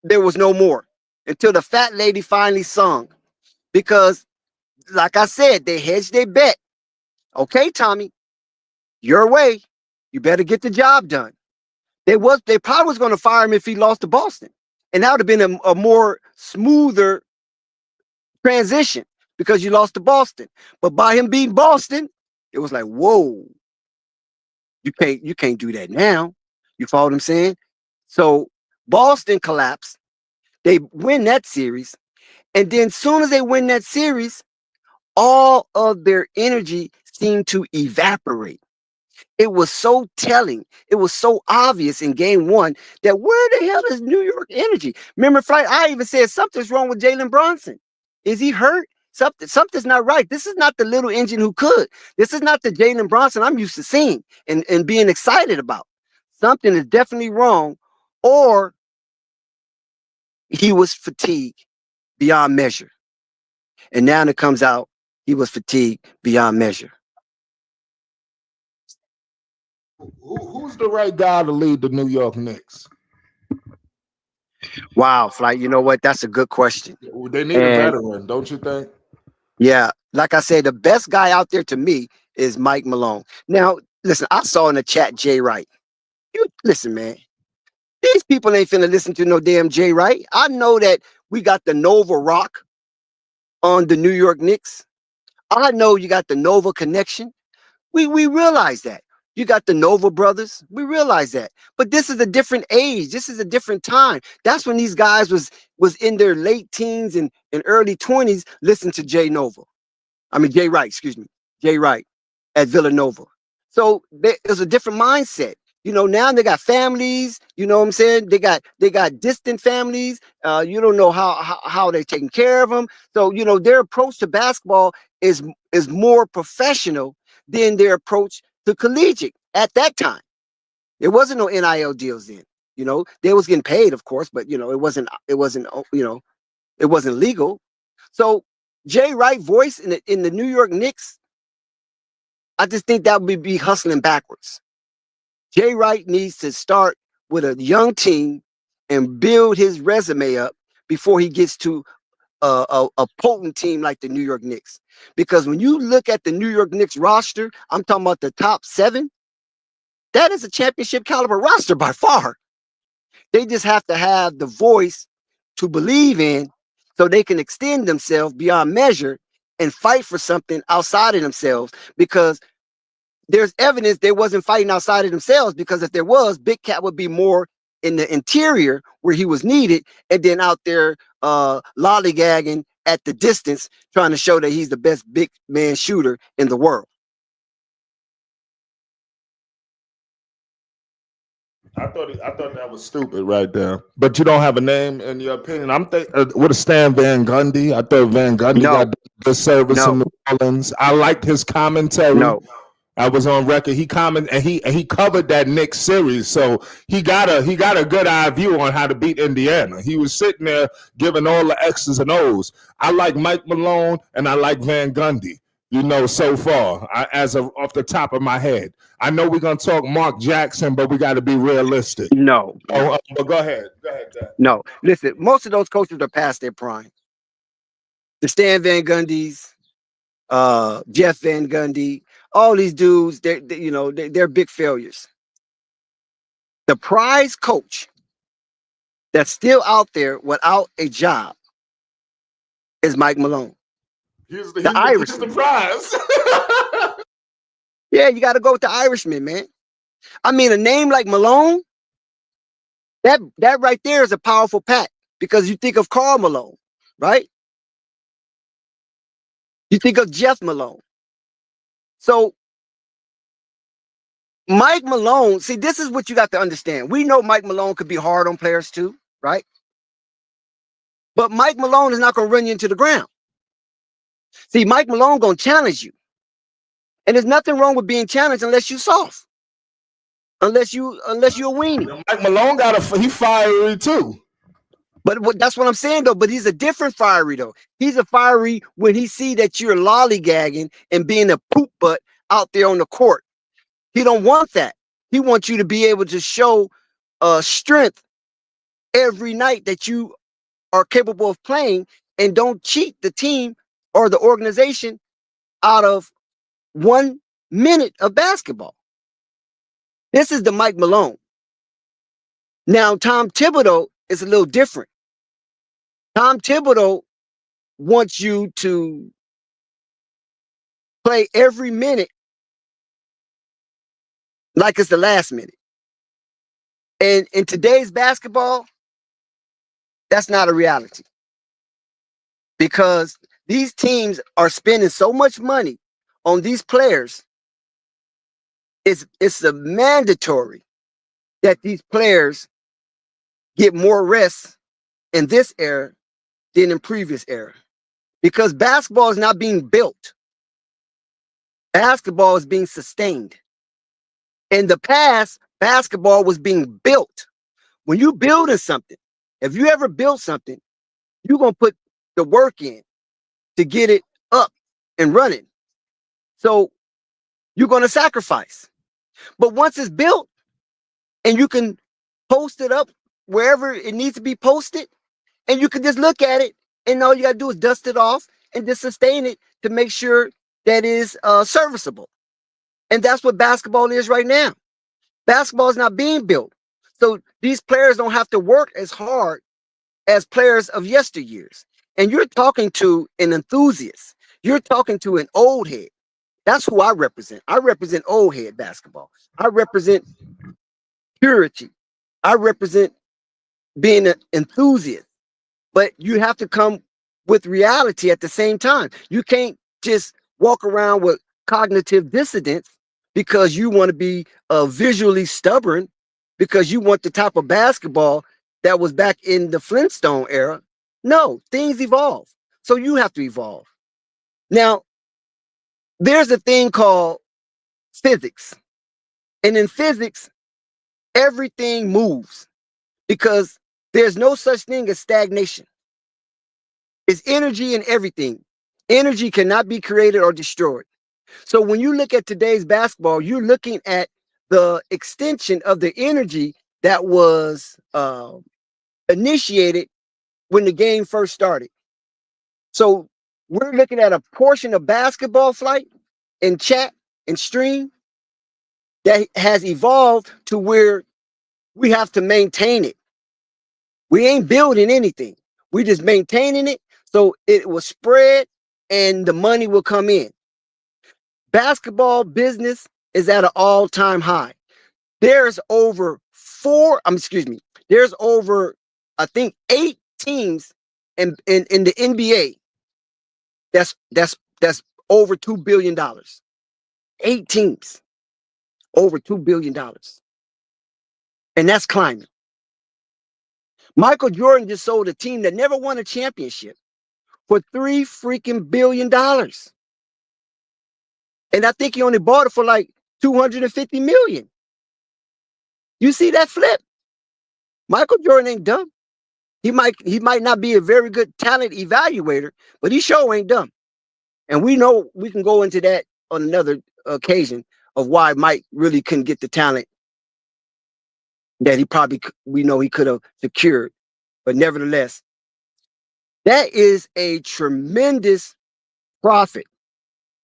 there was no more, until the fat lady finally sung. Because, like I said, they hedged their bet. Okay, Tommy, your way. You better get the job done. They probably was going to fire him if he lost to Boston. And that would have been a more smoother transition because you lost to Boston. But by him beating Boston, it was like, whoa, you can't do that now. You follow what I'm saying? So Boston collapsed. They win that series. And then as soon as they win that series, all of their energy seemed to evaporate. It was so telling. It was so obvious in game one that where the hell is New York energy? Remember, Flight, I even said something's wrong with Jalen Brunson. Is he hurt? Something's not right. This is not the little engine who could. This is not the Jalen Brunson I'm used to seeing and being excited about. Something is definitely wrong, or he was fatigued beyond measure. And now it comes out he was fatigued beyond measure. Who's the right guy to lead the New York Knicks? Wow, Flight, you know what? That's a good question. They need a veteran, don't you think? Yeah, like I said, the best guy out there to me is Mike Malone. Now, listen, I saw in the chat Jay Wright. Listen, man. These people ain't finna listen to no damn Jay Wright. I know that we got the Nova Rock on the New York Knicks. I know you got the Nova connection. We realize that. You got the Nova brothers. We realize that. But this is a different age. This is a different time. That's when these guys was in their late teens and early 20s listening to Jay Wright, excuse me. Jay Wright at Villanova. So there's a different mindset. Now they got families, you know what I'm saying? They got distant families. You don't know how they're taking care of them. So, their approach to basketball is more professional than their approach to collegiate at that time. There wasn't no NIL deals then. They was getting paid, of course, but it wasn't legal. So Jay Wright voice in the New York Knicks, I just think that would be hustling backwards. Jay Wright needs to start with a young team and build his resume up before he gets to a potent team like the New York Knicks. Because when you look at the New York Knicks roster, I'm talking about the top 7, that is a championship caliber roster by far. They just have to have the voice to believe in so they can extend themselves beyond measure and fight for something outside of themselves, because there's evidence they wasn't fighting outside of themselves, because if there was, Big Cat would be more in the interior where he was needed, and then out there lollygagging at the distance trying to show that he's the best big man shooter in the world. I thought that was stupid right there. But you don't have a name in your opinion. I'm thinking with a Stan Van Gundy. I thought Van Gundy got good service in New Orleans. I liked his commentary. I was on record. He commented and he covered that Knicks series, so he got a good eye view on how to beat Indiana. He was sitting there giving all the X's and O's. I like Mike Malone and I like Van Gundy. So far, off the top of my head. I know we're gonna talk Mark Jackson, but we got to be realistic. But go ahead. Dad. No, listen. Most of those coaches are past their prime. The Stan Van Gundys, Jeff Van Gundy, all these dudes, they're big failures. The prize coach that's still out there without a job is Mike Malone. He's the prize. Yeah, you got to go with the Irishman, man. I mean, a name like Malone, that right there is a powerful pack, because you think of Karl Malone, right? You think of Jeff Malone. So Mike Malone, see, this is what you got to understand. We know Mike Malone could be hard on players too, right? But Mike Malone is not going to run you into the ground. See, Mike Malone going to challenge you. And there's nothing wrong with being challenged unless you're soft. Unless you're a weenie. Mike Malone he's fiery too. But that's what I'm saying though. But he's a different fiery though. He's a fiery when he see that you're lollygagging and being a poop butt out there on the court. He don't want that. He wants you to be able to show strength every night that you are capable of playing, and don't cheat the team or the organization out of 1 minute of basketball. This is the Mike Malone. Now, Tom Thibodeau is a little different. Tom Thibodeau wants you to play every minute like it's the last minute. And in today's basketball, that's not a reality. Because these teams are spending so much money on these players. It's a mandatory that these players get more rest in this era than in previous era. Because basketball is not being built. Basketball is being sustained. In the past, basketball was being built. When you building something, if you ever build something, you're going to put the work in to get it up and running. So you're going to sacrifice. But once it's built and you can post it up wherever it needs to be posted, and you can just look at it, and all you got to do is dust it off and just sustain it to make sure that it is serviceable. And that's what basketball is right now. Basketball is not being built. So these players don't have to work as hard as players of yesteryears. And you're talking to an enthusiast. You're talking to an old head. That's who I represent. I represent old head basketball. I represent purity. I represent being an enthusiast. But you have to come with reality at the same time. You can't just walk around with cognitive dissonance because you want to be visually stubborn, because you want the type of basketball that was back in the Flintstone era. No, things evolve. So you have to evolve. Now, there's a thing called physics. And in physics, everything moves because there's no such thing as stagnation. It's energy in everything. Energy cannot be created or destroyed. So when you look at today's basketball, you're looking at the extension of the energy that was initiated when the game first started. So we're looking at a portion of basketball Flight and chat and stream that has evolved to where we have to maintain it. We ain't building anything. We just maintaining it so it will spread and the money will come in. Basketball business is at an all-time high. There's over there's over, I think, 8 teams in the NBA that's over $2 billion. 8 teams over $2 billion. And that's climbing. Michael Jordan just sold a team that never won a championship for $3 freaking billion. And I think he only bought it for like $250 million. You see that flip? Michael Jordan ain't dumb. He might not be a very good talent evaluator, but he sure ain't dumb. And we know we can go into that on another occasion of why Mike really couldn't get the talent that we know he could have secured. But nevertheless, that is a tremendous profit.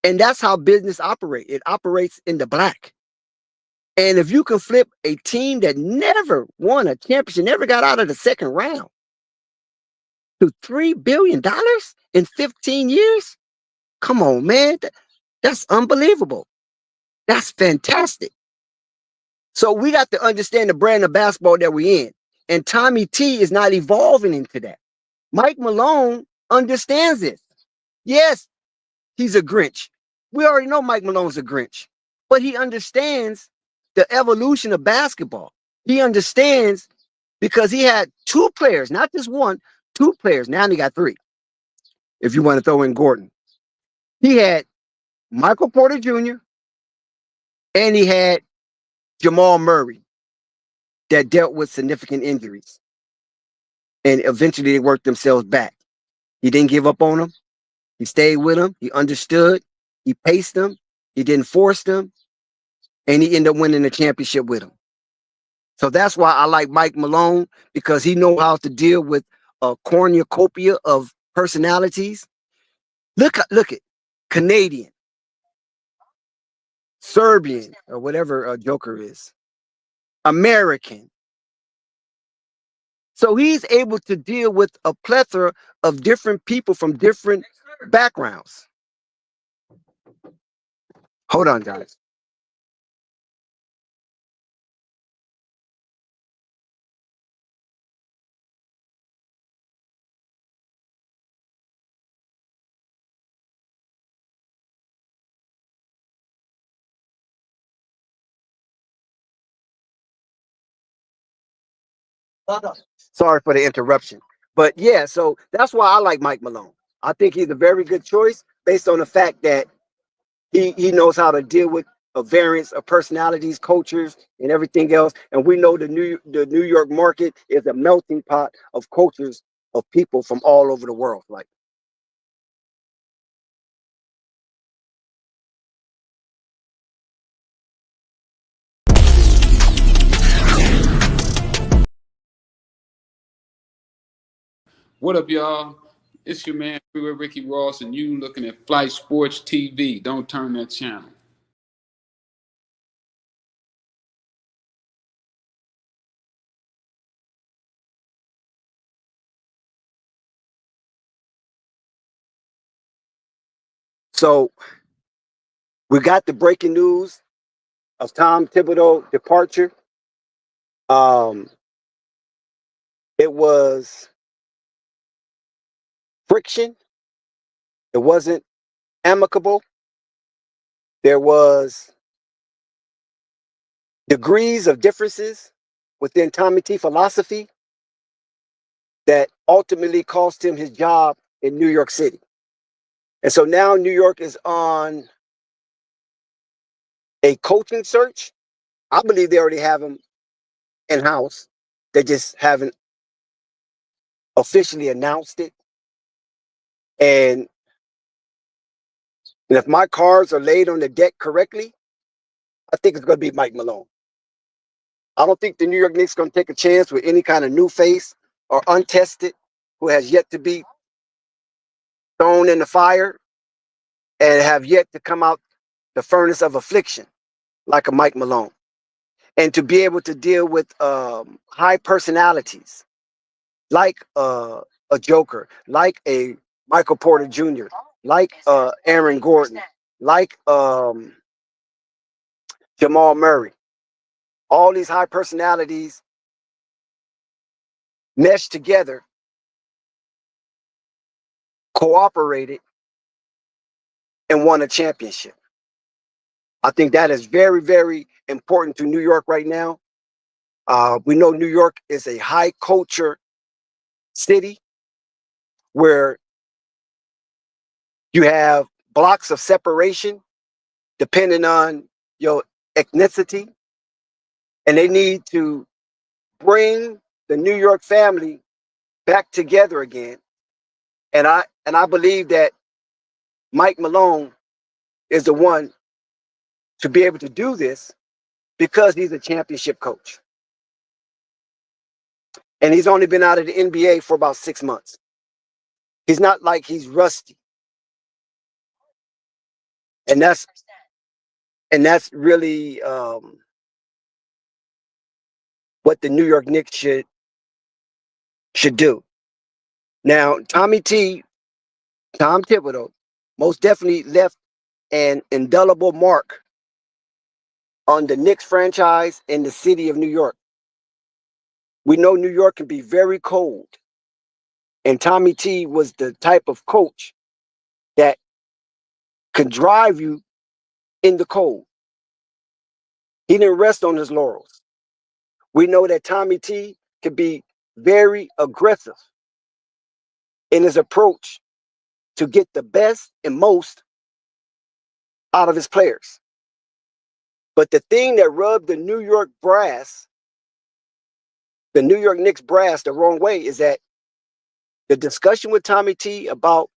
And that's how business operates. It operates in the black. And if you can flip a team that never won a championship, never got out of the second round, to $3 billion in 15 years, come on, man. That's unbelievable. That's fantastic. So we got to understand the brand of basketball that we're in. And Tommy T is not evolving into that. Mike Malone understands this. Yes, he's a Grinch. We already know Mike Malone's a Grinch. But he understands the evolution of basketball. He understands because he had 2 players, not just one, 2 players. Now he got 3, if you want to throw in Gordon. He had Michael Porter Jr. and he had Jamal Murray that dealt with significant injuries. And eventually they worked themselves back. He didn't give up on them. He stayed with them. He understood. He paced them. He didn't force them. And he ended up winning the championship with them. So that's why I like Mike Malone, because he knows how to deal with a cornucopia of personalities. Look at Canadian, Serbian, or whatever a Joker is, American. So he's able to deal with a plethora of different people from different backgrounds. Hold on, guys. Sorry for the interruption. But yeah, so that's why I like Mike Malone. I think he's a very good choice based on the fact that he knows how to deal with a variance of personalities, cultures, and everything else. And we know the New York market is a melting pot of cultures of people from all over the world. Like, What up, y'all? It's your man, Freeway Ricky Ross, and you looking at Flight Sports TV. Don't turn that channel. so we got the breaking news of Tom Thibodeau departure. It was friction. It wasn't amicable. There was degrees of differences within Tommy T philosophy that ultimately cost him his job in New York City. And so now New York is on a coaching search. I believe they already have him in-house. They just haven't officially announced it. And if my cards are laid on the deck correctly, I think it's going to be Mike Malone. I don't think the New York Knicks going to take a chance with any kind of new face or untested who has yet to be thrown in the fire and have yet to come out the furnace of affliction like a Mike Malone. And to be able to deal with high personalities like a Joker, like a Michael Porter Jr., like Aaron Gordon, like Jamal Murray. All these high personalities meshed together, cooperated, and won a championship. I think that is very, very important to New York right now. We know New York is a high culture city where you have blocks of separation depending on your ethnicity, and they need to bring the New York family back together again. And I believe that Mike Malone is the one to be able to do this because he's a championship coach. And he's only been out of the NBA for about 6 months. He's not like he's rusty. And that's really what the New York Knicks should do. Now, Tom Thibodeau, most definitely left an indelible mark on the Knicks franchise in the city of New York. We know New York can be very cold. And Tommy T was the type of coach that could drive you in the cold. He didn't rest on his laurels. We know that Tommy T could be very aggressive in his approach to get the best and most out of his players. But the thing that rubbed the New York Knicks brass the wrong way is that the discussion with Tommy T about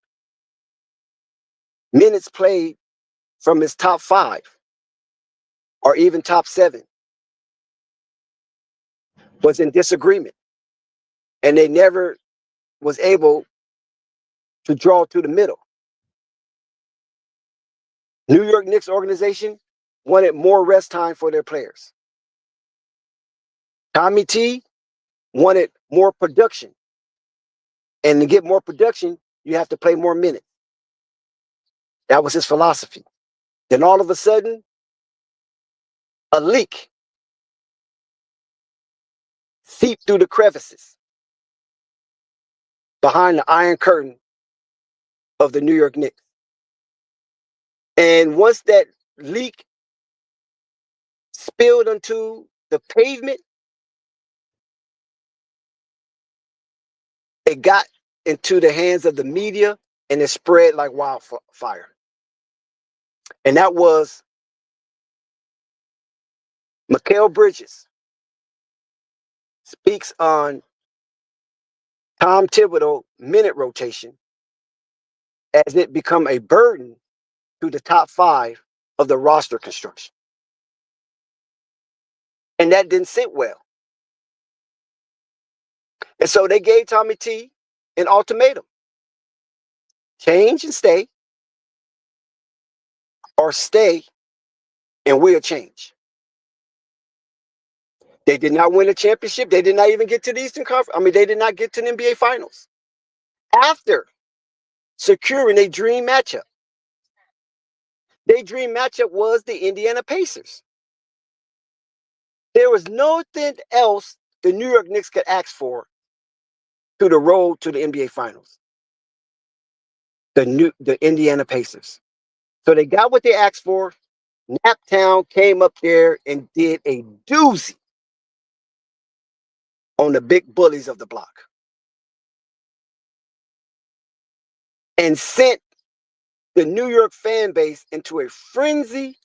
minutes played from his top 5 or even top 7 was in disagreement. And they never was able to draw to the middle. New York Knicks organization wanted more rest time for their players. Tommy T wanted more production. And to get more production, you have to play more minutes. That was his philosophy. Then all of a sudden, a leak seeped through the crevices behind the Iron Curtain of the New York Knicks. And once that leak spilled onto the pavement, it got into the hands of the media and it spread like wildfire. And that was Mikal Bridges speaks on Tom Thibodeau minute rotation as it become a burden to the top 5 of the roster construction. And that didn't sit well. And so they gave Tommy T an ultimatum. Change and stay, or stay and we'll change. They did not win a championship. They did not even get to the Eastern Conference. They did not get to the NBA Finals. After securing a dream matchup. Their dream matchup was the Indiana Pacers. There was nothing else the New York Knicks could ask for through the road to the NBA Finals. The Indiana Pacers. So they got what they asked for. Naptown came up there and did a doozy on the big bullies of the block. And sent the New York fan base into a frenzy,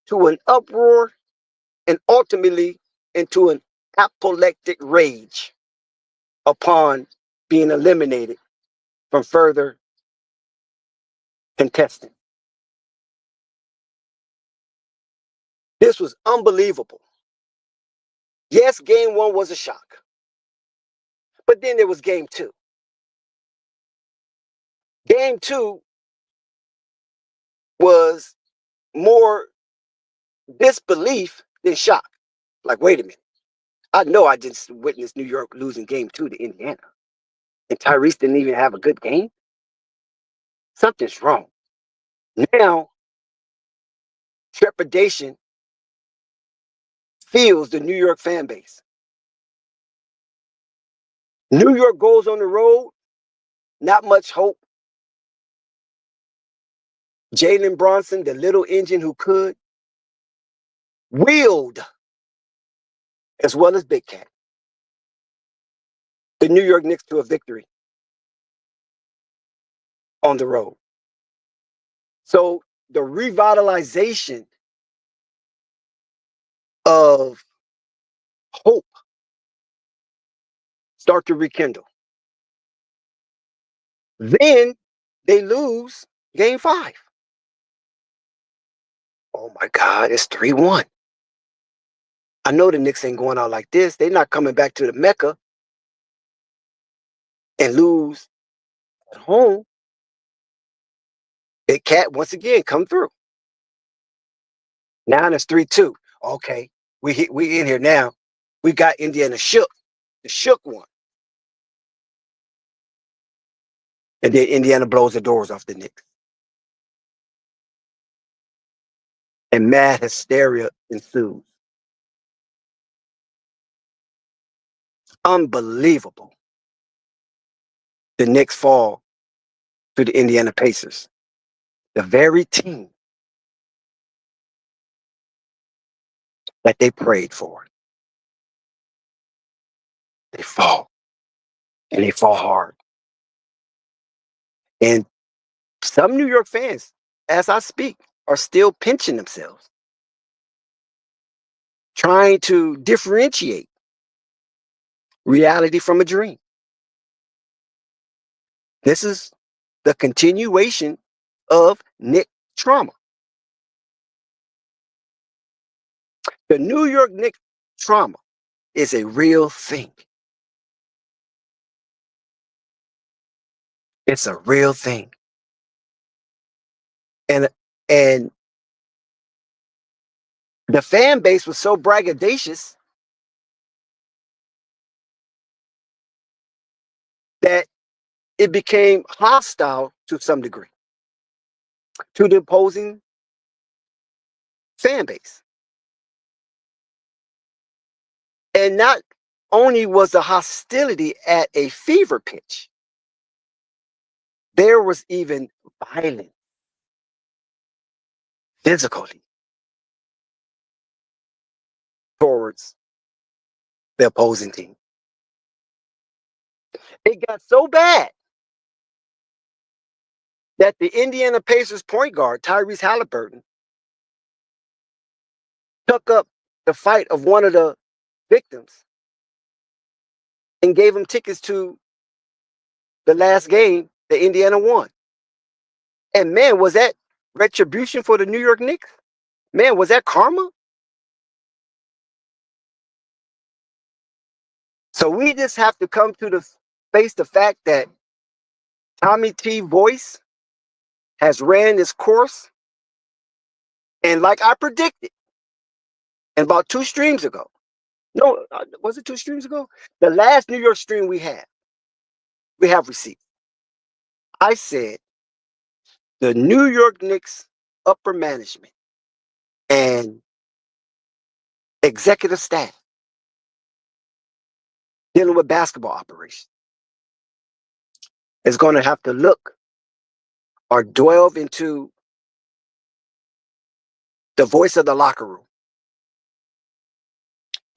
to an uproar, and ultimately into an apoplectic rage upon being eliminated from further contesting. This was unbelievable. Yes, game one was a shock. But then there was game two. Game two was more disbelief than shock. Like, wait a minute. I know I just witnessed New York losing game two to Indiana. And Tyrese didn't even have a good game. Something's wrong. Now, trepidation fills the New York fan base. New York goes on the road, not much hope. Jalen Bronson, the little engine who could, willed, as well as Big Cat, the New York Knicks to a victory on the road. So the revitalization of hope start to rekindle. Then they lose game five. Oh my God, it's 3-1. I know the Knicks ain't going out like this. They're not coming back to the Mecca and lose at home. Big Cat once again come through. Now it's 3-2. Okay, we in here now. We got Indiana shook. The shook one. And then Indiana blows the doors off the Knicks. And mad hysteria ensues. Unbelievable. The Knicks fall to the Indiana Pacers. The very team that they prayed for. They fall. And they fall hard. And some New York fans, as I speak, are still pinching themselves, trying to differentiate reality from a dream. This is the continuation of Knick trauma. The New York Knicks trauma is a real thing. It's a real thing. And the fan base was so braggadocious that it became hostile to some degree to the opposing fan base. And not only was the hostility at a fever pitch, there was even violence physically towards the opposing team. It got so bad that the Indiana Pacers point guard, Tyrese Halliburton, took up the fight of one of the victims and gave him tickets to the last game that Indiana won. And man, was that retribution for the New York Knicks? Man, was that karma? So we just have to come to face the fact that Tommy T voice has ran its course. And like I predicted, and about 2 streams ago, no, was it 2 streams ago? The last New York stream we have receipts. I said the New York Knicks upper management and executive staff dealing with basketball operations is going to have to look or delve into the voice of the locker room.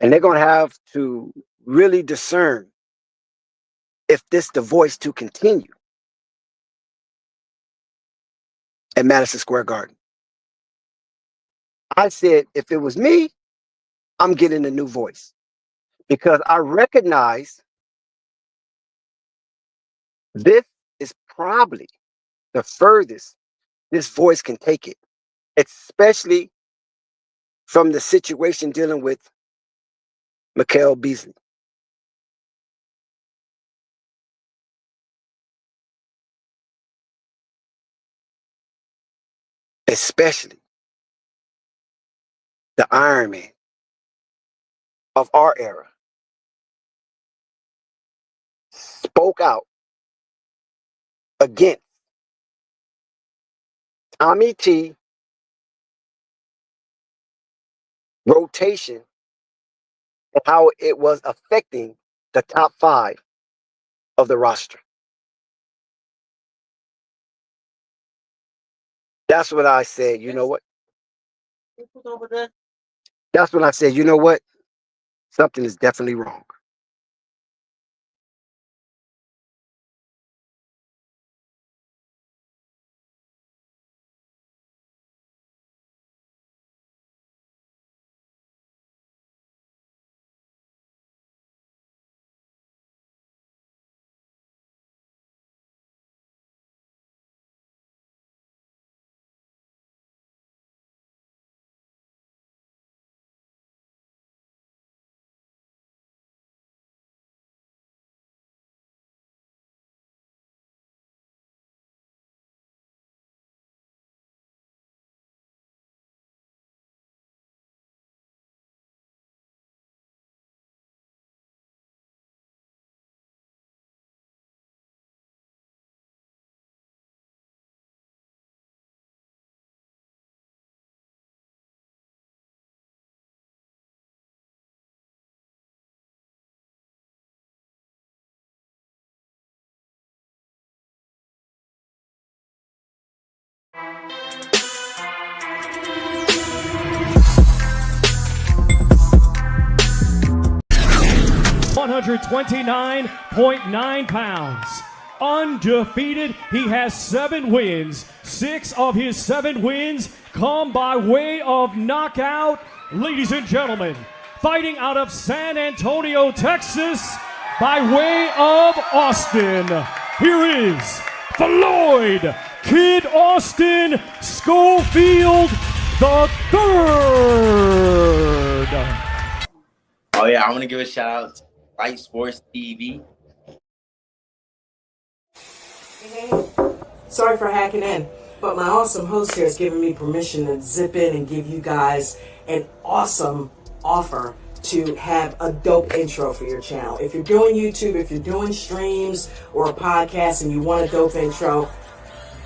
And they're going to have to really discern if this the voice to continue at Madison Square Garden. I said, if it was me, I'm getting a new voice because I recognize this is probably the furthest this voice can take it, especially from the situation dealing with Mikael Beasley. Especially the Iron Man of our era spoke out against Tommy T rotation and how it was affecting the top 5 of the roster. That's when I said, you know what? That's when I said, you know what? Something is definitely wrong. £129.9. Undefeated. He has 7 wins. 6 of his 7 wins come by way of knockout. Ladies and gentlemen, fighting out of San Antonio, Texas, by way of Austin, here is Floyd Kid Austin Schofield the third. Oh yeah, I want to give a shout out to Fight Sports TV. Sorry for hacking in, but my awesome host here has given me permission to zip in and give you guys an awesome offer to have a dope intro for your channel. If you're doing YouTube, if you're doing streams or a podcast and you want a dope intro,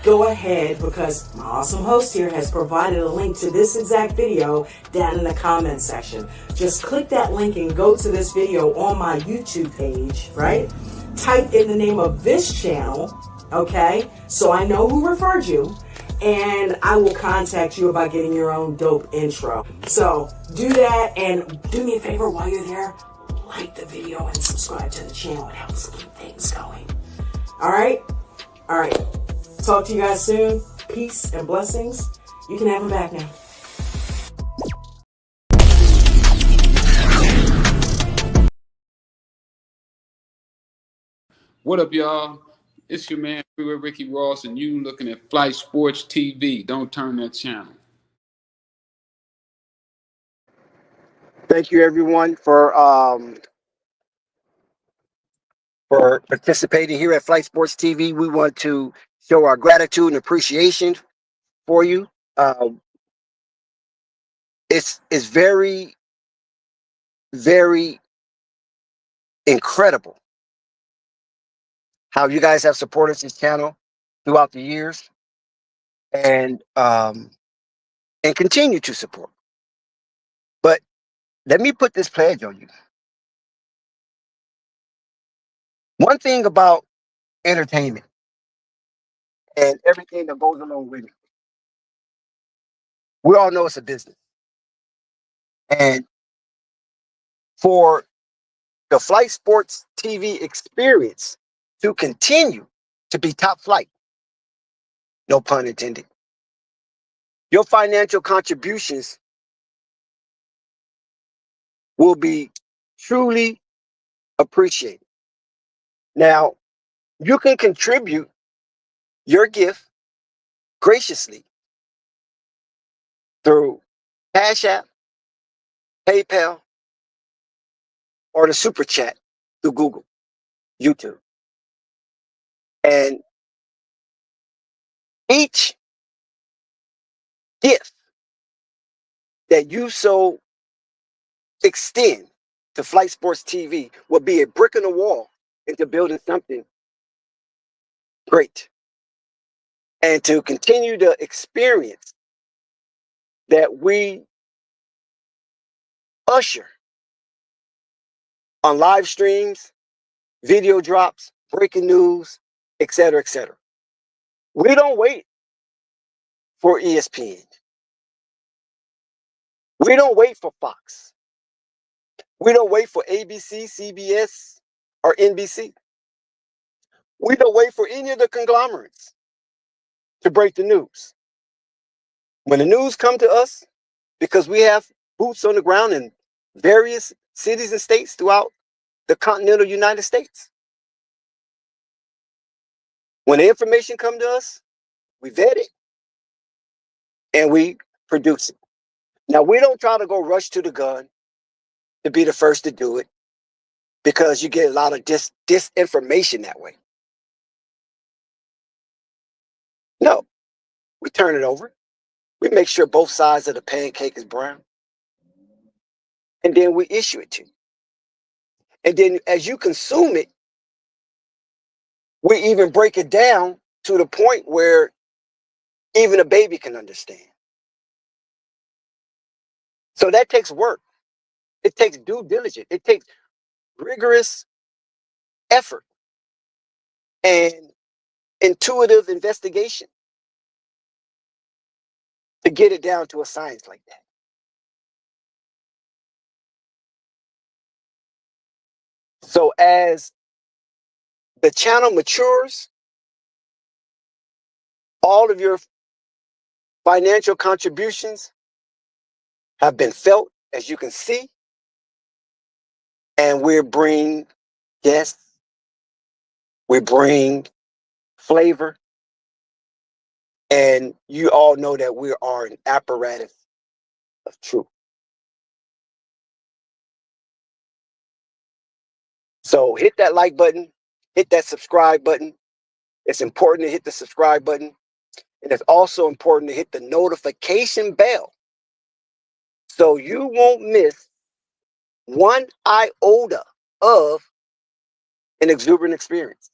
go ahead, because my awesome host here has provided a link to this exact video down in the comments section. Just click that link and go to this video on my YouTube page, right? Type in the name of this channel, okay? So I know who referred you, and I will contact you about getting your own dope intro. So do that, and do me a favor while you're there, like the video and subscribe to the channel. It helps keep things going. All right? All right. Talk to you guys soon. Peace and blessings. You can have them back now. What up, y'all? It's your man, Freeway Ricky Ross, and you looking at Flight Sports TV. Don't turn that channel. Thank you, everyone, for participating here at Flight Sports TV. We want to show our gratitude and appreciation for you. It's very, very incredible how you guys have supported this channel throughout the years, and continue to support. But let me put this pledge on you. One thing about entertainment and everything that goes along with it, we all know it's a business. And for the Flight Sports TV experience to continue to be top flight, no pun intended, your financial contributions will be truly appreciated. Now, you can contribute your gift graciously through Cash App, PayPal, or the super chat through Google, YouTube. And each gift that you so extend to Flight Sports TV will be a brick in the wall into building something great. And to continue the experience that we usher on live streams, video drops, breaking news, etc., etc. We don't wait for ESPN. We don't wait for Fox. We don't wait for ABC, CBS, or NBC. We don't wait for any of the conglomerates to break the news. When the news come to us, because we have boots on the ground in various cities and states throughout the continental United States. When the information come to us, we vet it and we produce it. Now, we don't try to go rush to the gun to be the first to do it, because you get a lot of disinformation that way. No, we turn it over. We make sure both sides of the pancake is brown. And then we issue it to you. And then as you consume it, we even break it down to the point where even a baby can understand. So that takes work. It takes due diligence. It takes rigorous effort and intuitive investigation to get it down to a science like that. So as the channel matures, all of your financial contributions have been felt, as you can see, and we bring guests, we bring flavor, and you all know that we are an apparatus of truth. So hit that like button, hit that subscribe button. It's important to hit the subscribe button, and it's also important to hit the notification bell so you won't miss one iota of an exuberant experience.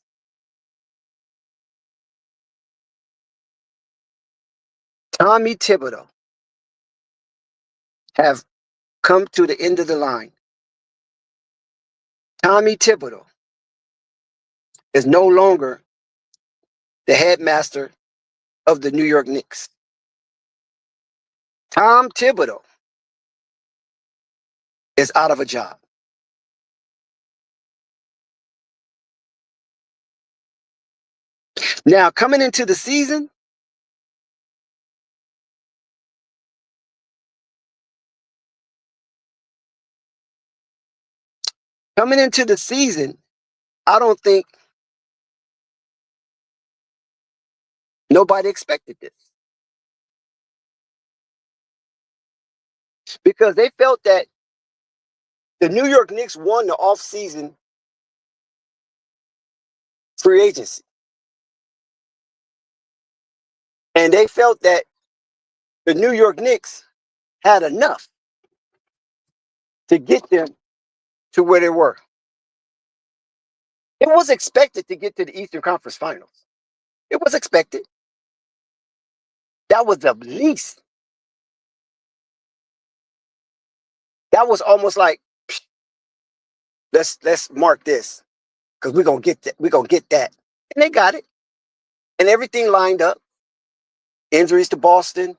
Tommy Thibodeau have come to the end of the line. Tommy Thibodeau is no longer the headmaster of the New York Knicks. Tom Thibodeau is out of a job. Now, coming into the season, I don't think nobody expected this, because they felt that the New York Knicks won the offseason free agency. And they felt that the New York Knicks had enough to get them to where they were. It was expected to get to the Eastern Conference Finals. It was expected. That was the least. That was almost like, let's mark this, because we're gonna get that. We're gonna get that. And they got it. And everything lined up. Injuries to Boston,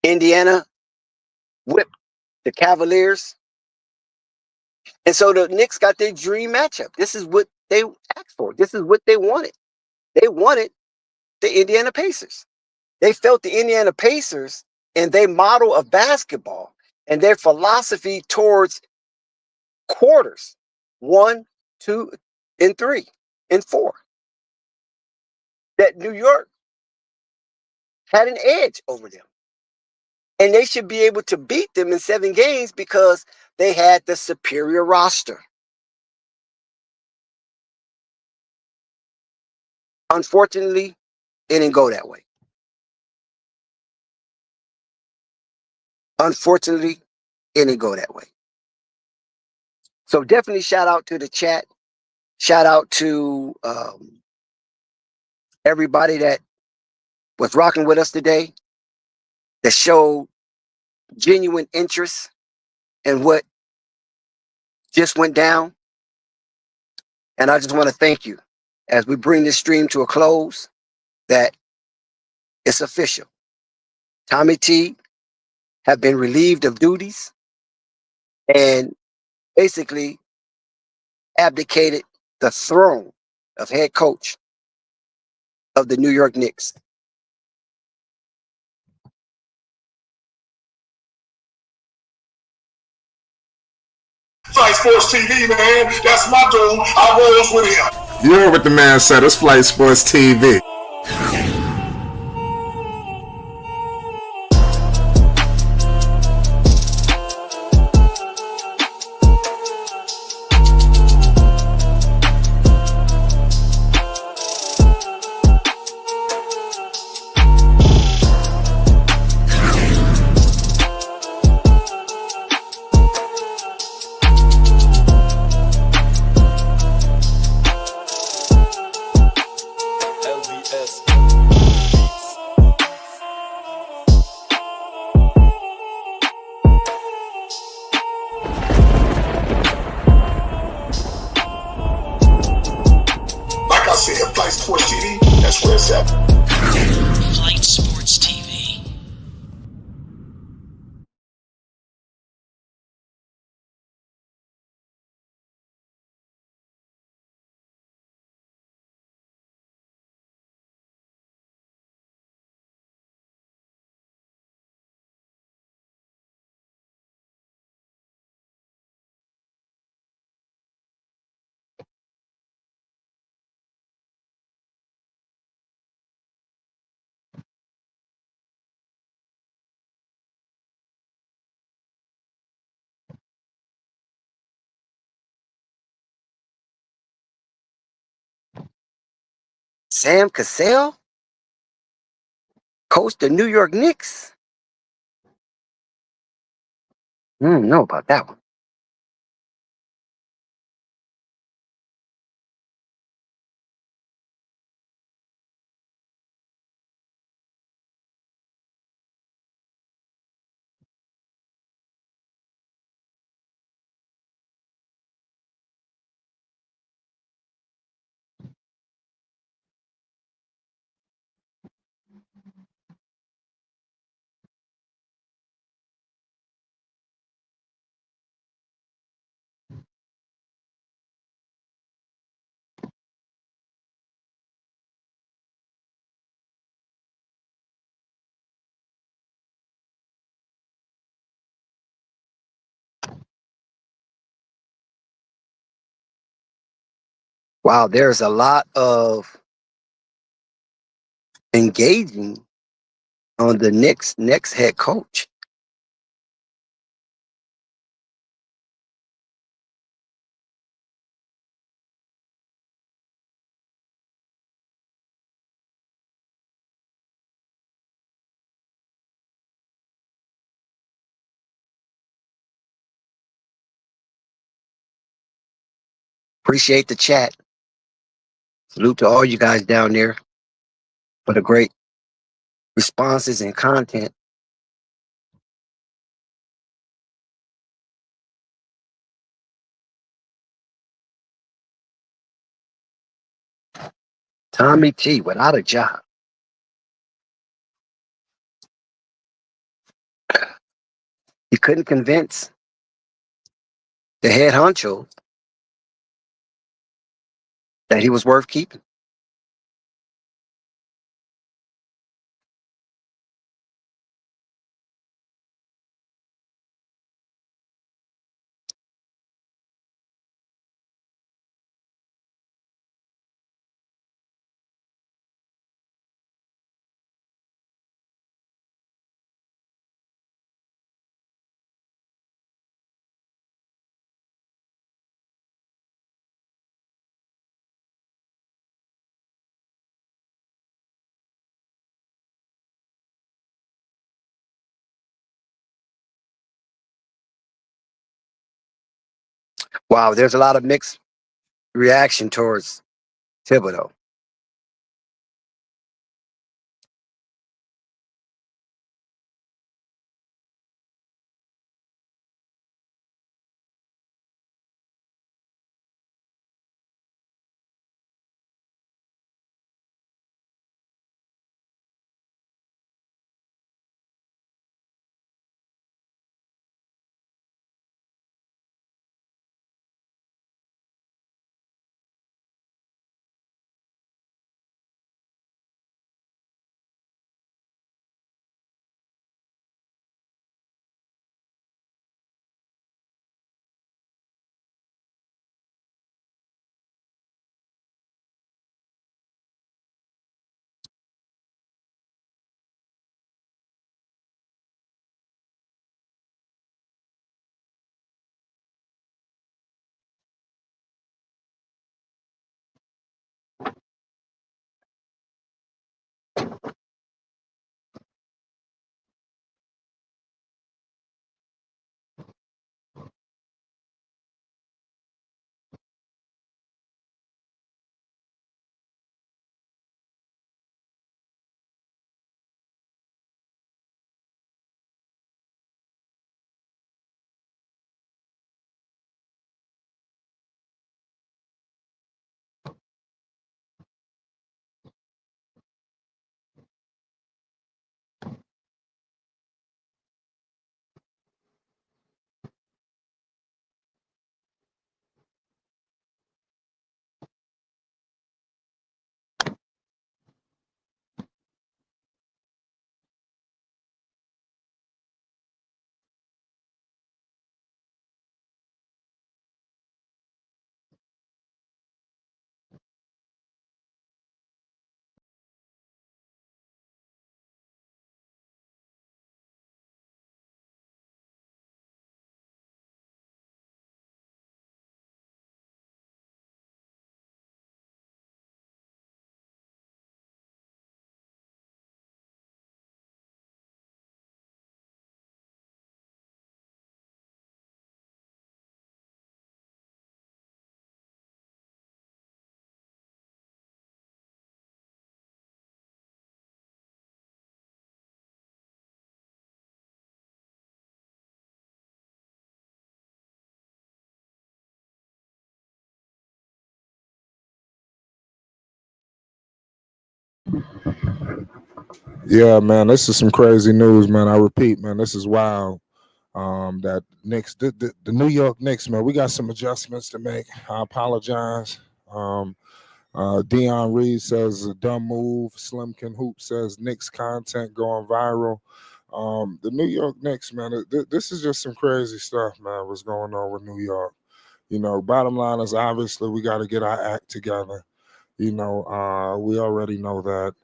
Indiana whipped the Cavaliers. And so the Knicks got their dream matchup. This is what they asked for. This is what they wanted. They wanted the Indiana Pacers. They felt the Indiana Pacers and their model of basketball and their philosophy towards quarters 1, 2, and 3, and 4, that New York had an edge over them. And they should be able to beat them in 7 games because they had the superior roster. Unfortunately, it didn't go that way. Unfortunately, it didn't go that way. So definitely shout out to the chat. Shout out to everybody that was rocking with us today, that showed genuine interest in what just went down. And I just want to thank you as we bring this stream to a close, that it's official. Tommy T have been relieved of duties and basically abdicated the throne of head coach of the New York Knicks. Flight Sports TV, man. That's my dude. I rolls with him. You heard what the man said. It's Flight Sports TV. Like I said, Flight Sports TV, that's where it's at. Flight Sports TV. Sam Cassell coached the New York Knicks. Know about that one. Wow, there's a lot of engaging on the Knicks next head coach. Appreciate the chat. Salute to all you guys down there for the great responses and content. Tommy T without a job. He couldn't convince the head honcho that he was worth keeping. Wow, there's a lot of mixed reaction towards Thibodeau. Yeah, man, this is some crazy news, man. I repeat, man, this is wild. That Knicks, the New York Knicks, man, we got some adjustments to make. I apologize. Dion Reed says a dumb move. Slimkin Hoop says Knicks content going viral. The New York Knicks, man, this is just some crazy stuff, man. What's going on with New York? You know, bottom line is obviously we got to get our act together. You know, we already know that.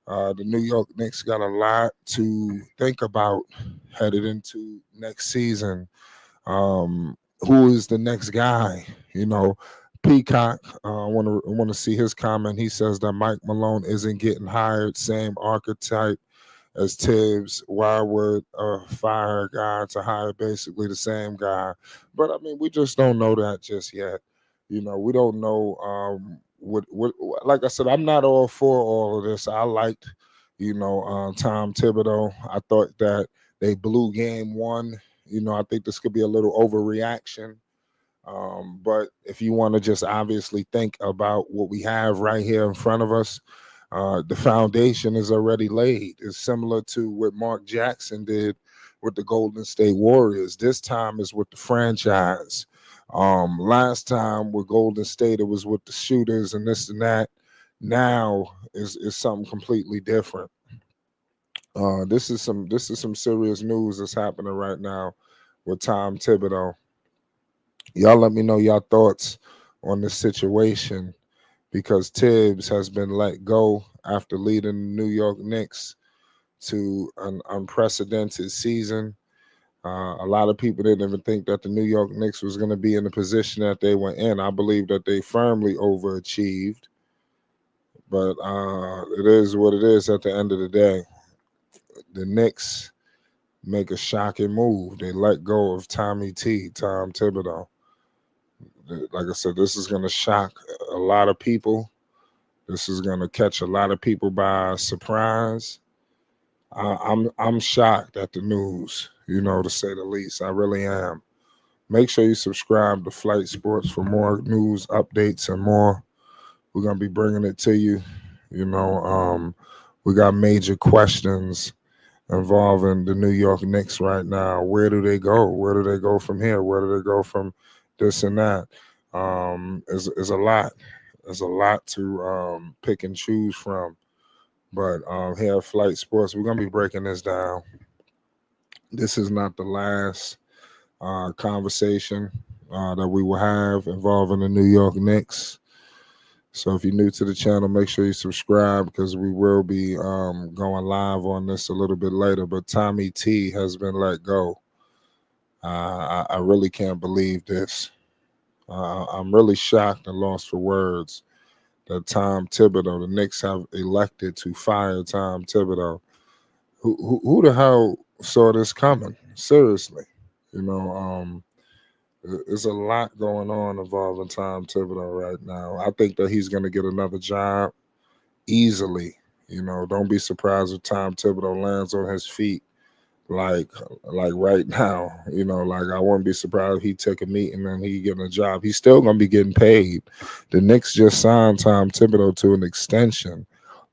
The New York Knicks got a lot to think about headed into next season. Who is the next guy? You know, Peacock. I want to see his comment. He says that Mike Malone isn't getting hired. Same archetype as Tibbs. Why would fire a guy to hire basically the same guy? But I mean, we just don't know that just yet. You know, we don't know. What like I said, I'm not all for all of this. I liked, Tom Thibodeau. I thought that they blew game one. You know, I think this could be a little overreaction. But if you want to just obviously think about what we have right here in front of us, the foundation is already laid. It's similar to what Mark Jackson did with the Golden State Warriors. This time is with the franchise. Last time with Golden State, it was with the shooters and this and that. Now is something completely different. This is some serious news that's happening right now with Tom Thibodeau. Y'all let me know your thoughts on this situation because Tibbs has been let go after leading the New York Knicks to an unprecedented season. A lot of people didn't even think that the New York Knicks was going to be in the position that they were in. I believe that they firmly overachieved, but it is what it is at the end of the day. The Knicks make a shocking move. They let go of Tom Thibodeau. like I said, this is going to shock a lot of people. This is going to catch a lot of people by surprise. I'm shocked at the news, to say the least. I really am. Make sure you subscribe to Flight Sports for more news, updates, and more. We're going to be bringing it to you. We got major questions involving the New York Knicks right now. Where do they go? Where do they go from here? Where do they go from this and that? Is a lot. There's a lot to pick and choose from. But here at Flight Sports, we're going to be breaking this down. This is not the last conversation that we will have involving the New York Knicks. So if you're new to the channel, make sure you subscribe because we will be going live on this a little bit later. But Tommy T has been let go. I really can't believe this. I'm really shocked and lost for words that Tom Thibodeau, the Knicks have elected to fire Tom Thibodeau. Who the hell saw this coming? Seriously. There's a lot going on involving Tom Thibodeau right now. I think that he's going to get another job easily. Don't be surprised if Tom Thibodeau lands on his feet like right now. I wouldn't be surprised if he took a meeting and he getting a job. He's still going to be getting paid. The Knicks just signed Tom Thibodeau to an extension.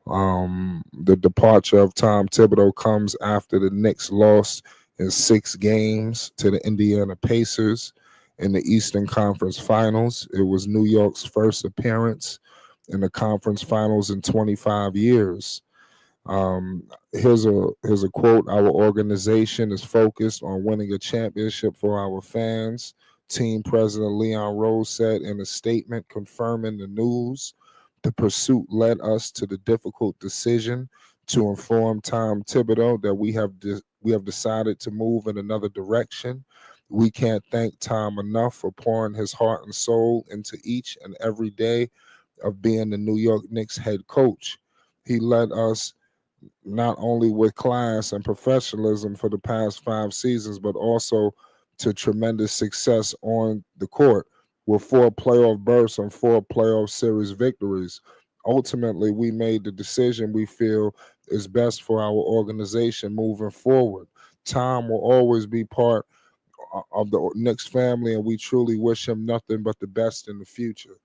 The departure of Tom Thibodeau comes after the Knicks lost in 6 games to the Indiana Pacers in the Eastern Conference Finals. It was New York's first appearance in the conference finals in 25 years. Here's a quote. Our organization is focused on winning a championship for our fans. Team President Leon Rose said in a statement confirming the news. The pursuit led us to the difficult decision to inform Tom Thibodeau that we have decided to move in another direction. We can't thank Tom enough for pouring his heart and soul into each and every day of being the New York Knicks head coach. He led us not only with class and professionalism for the past 5 seasons, but also to tremendous success on the court with 4 playoff berths and 4 playoff series victories. Ultimately, we made the decision we feel is best for our organization moving forward. Tom will always be part of the Knicks family, and we truly wish him nothing but the best in the future.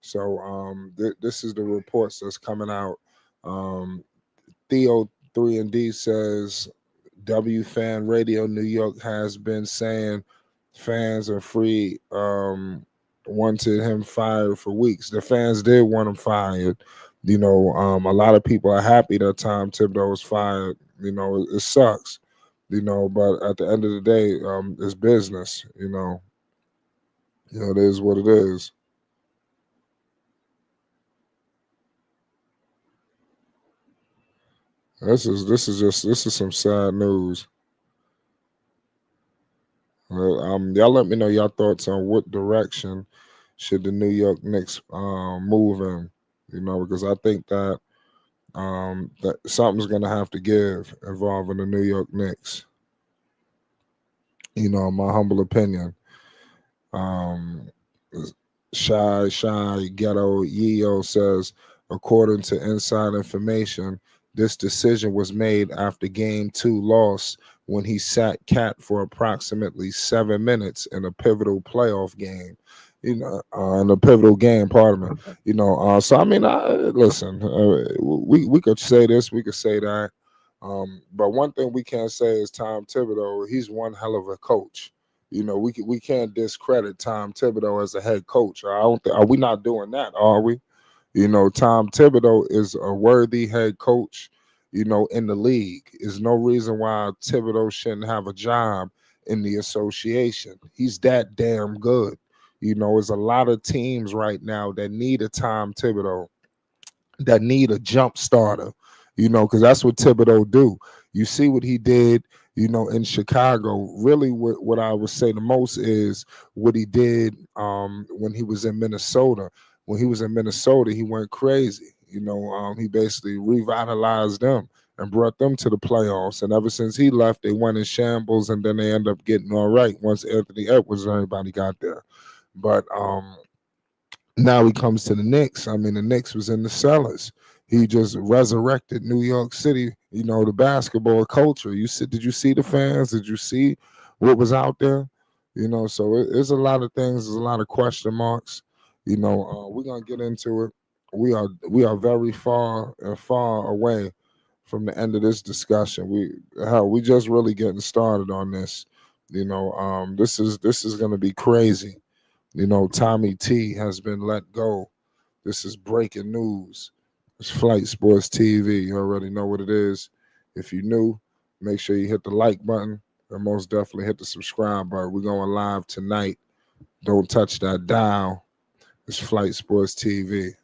So this is the reports that's coming out. Theo 3&D says W Fan Radio New York has been saying fans are free. Wanted him fired for weeks. The fans did want him fired. A lot of people are happy that Tom Thibodeau was fired. It sucks. But at the end of the day, it's business. It is what it is. This is some sad news. Y'all let me know your thoughts on what direction should the New York Knicks move in. Because I think that that something's gonna have to give involving the New York Knicks. My humble opinion. Shy Ghetto Yeo says, according to inside information, this decision was made after Game 2 loss when he sat Cat for approximately 7 minutes in a pivotal playoff game. In a pivotal game, pardon me. So I mean, listen, we could say this, we could say that, but one thing we can't say is Tom Thibodeau. He's one hell of a coach. We can't discredit Tom Thibodeau as a head coach. Are we not doing that? Are we? Tom Thibodeau is a worthy head coach. In the league, there's no reason why Thibodeau shouldn't have a job in the association. He's that damn good. There's a lot of teams right now that need a Tom Thibodeau, that need a jump starter, because that's what Thibodeau do. You see what he did, in Chicago. Really, what I would say the most is what he did when he was in Minnesota. When he was in Minnesota, he went crazy. He basically revitalized them and brought them to the playoffs. And ever since he left, they went in shambles, and then they end up getting all right once Anthony Edwards and everybody got there. But now he comes to the Knicks. I mean, the Knicks was in the cellars. He just resurrected New York City, you know, the basketball culture. Did you see the fans? Did you see what was out there? You know, so there's a lot of things, there's a lot of question marks. You know, we're gonna get into it. We are very far away from the end of this discussion. We just really getting started on this. You know, this is gonna be crazy. You know, Tommy T has been let go. This is breaking news. It's Flight Sports TV. You already know what it is. If you're new, make sure you hit the like button and most definitely hit the subscribe button. We're going live tonight. Don't touch that dial. It's Flight Sports TV.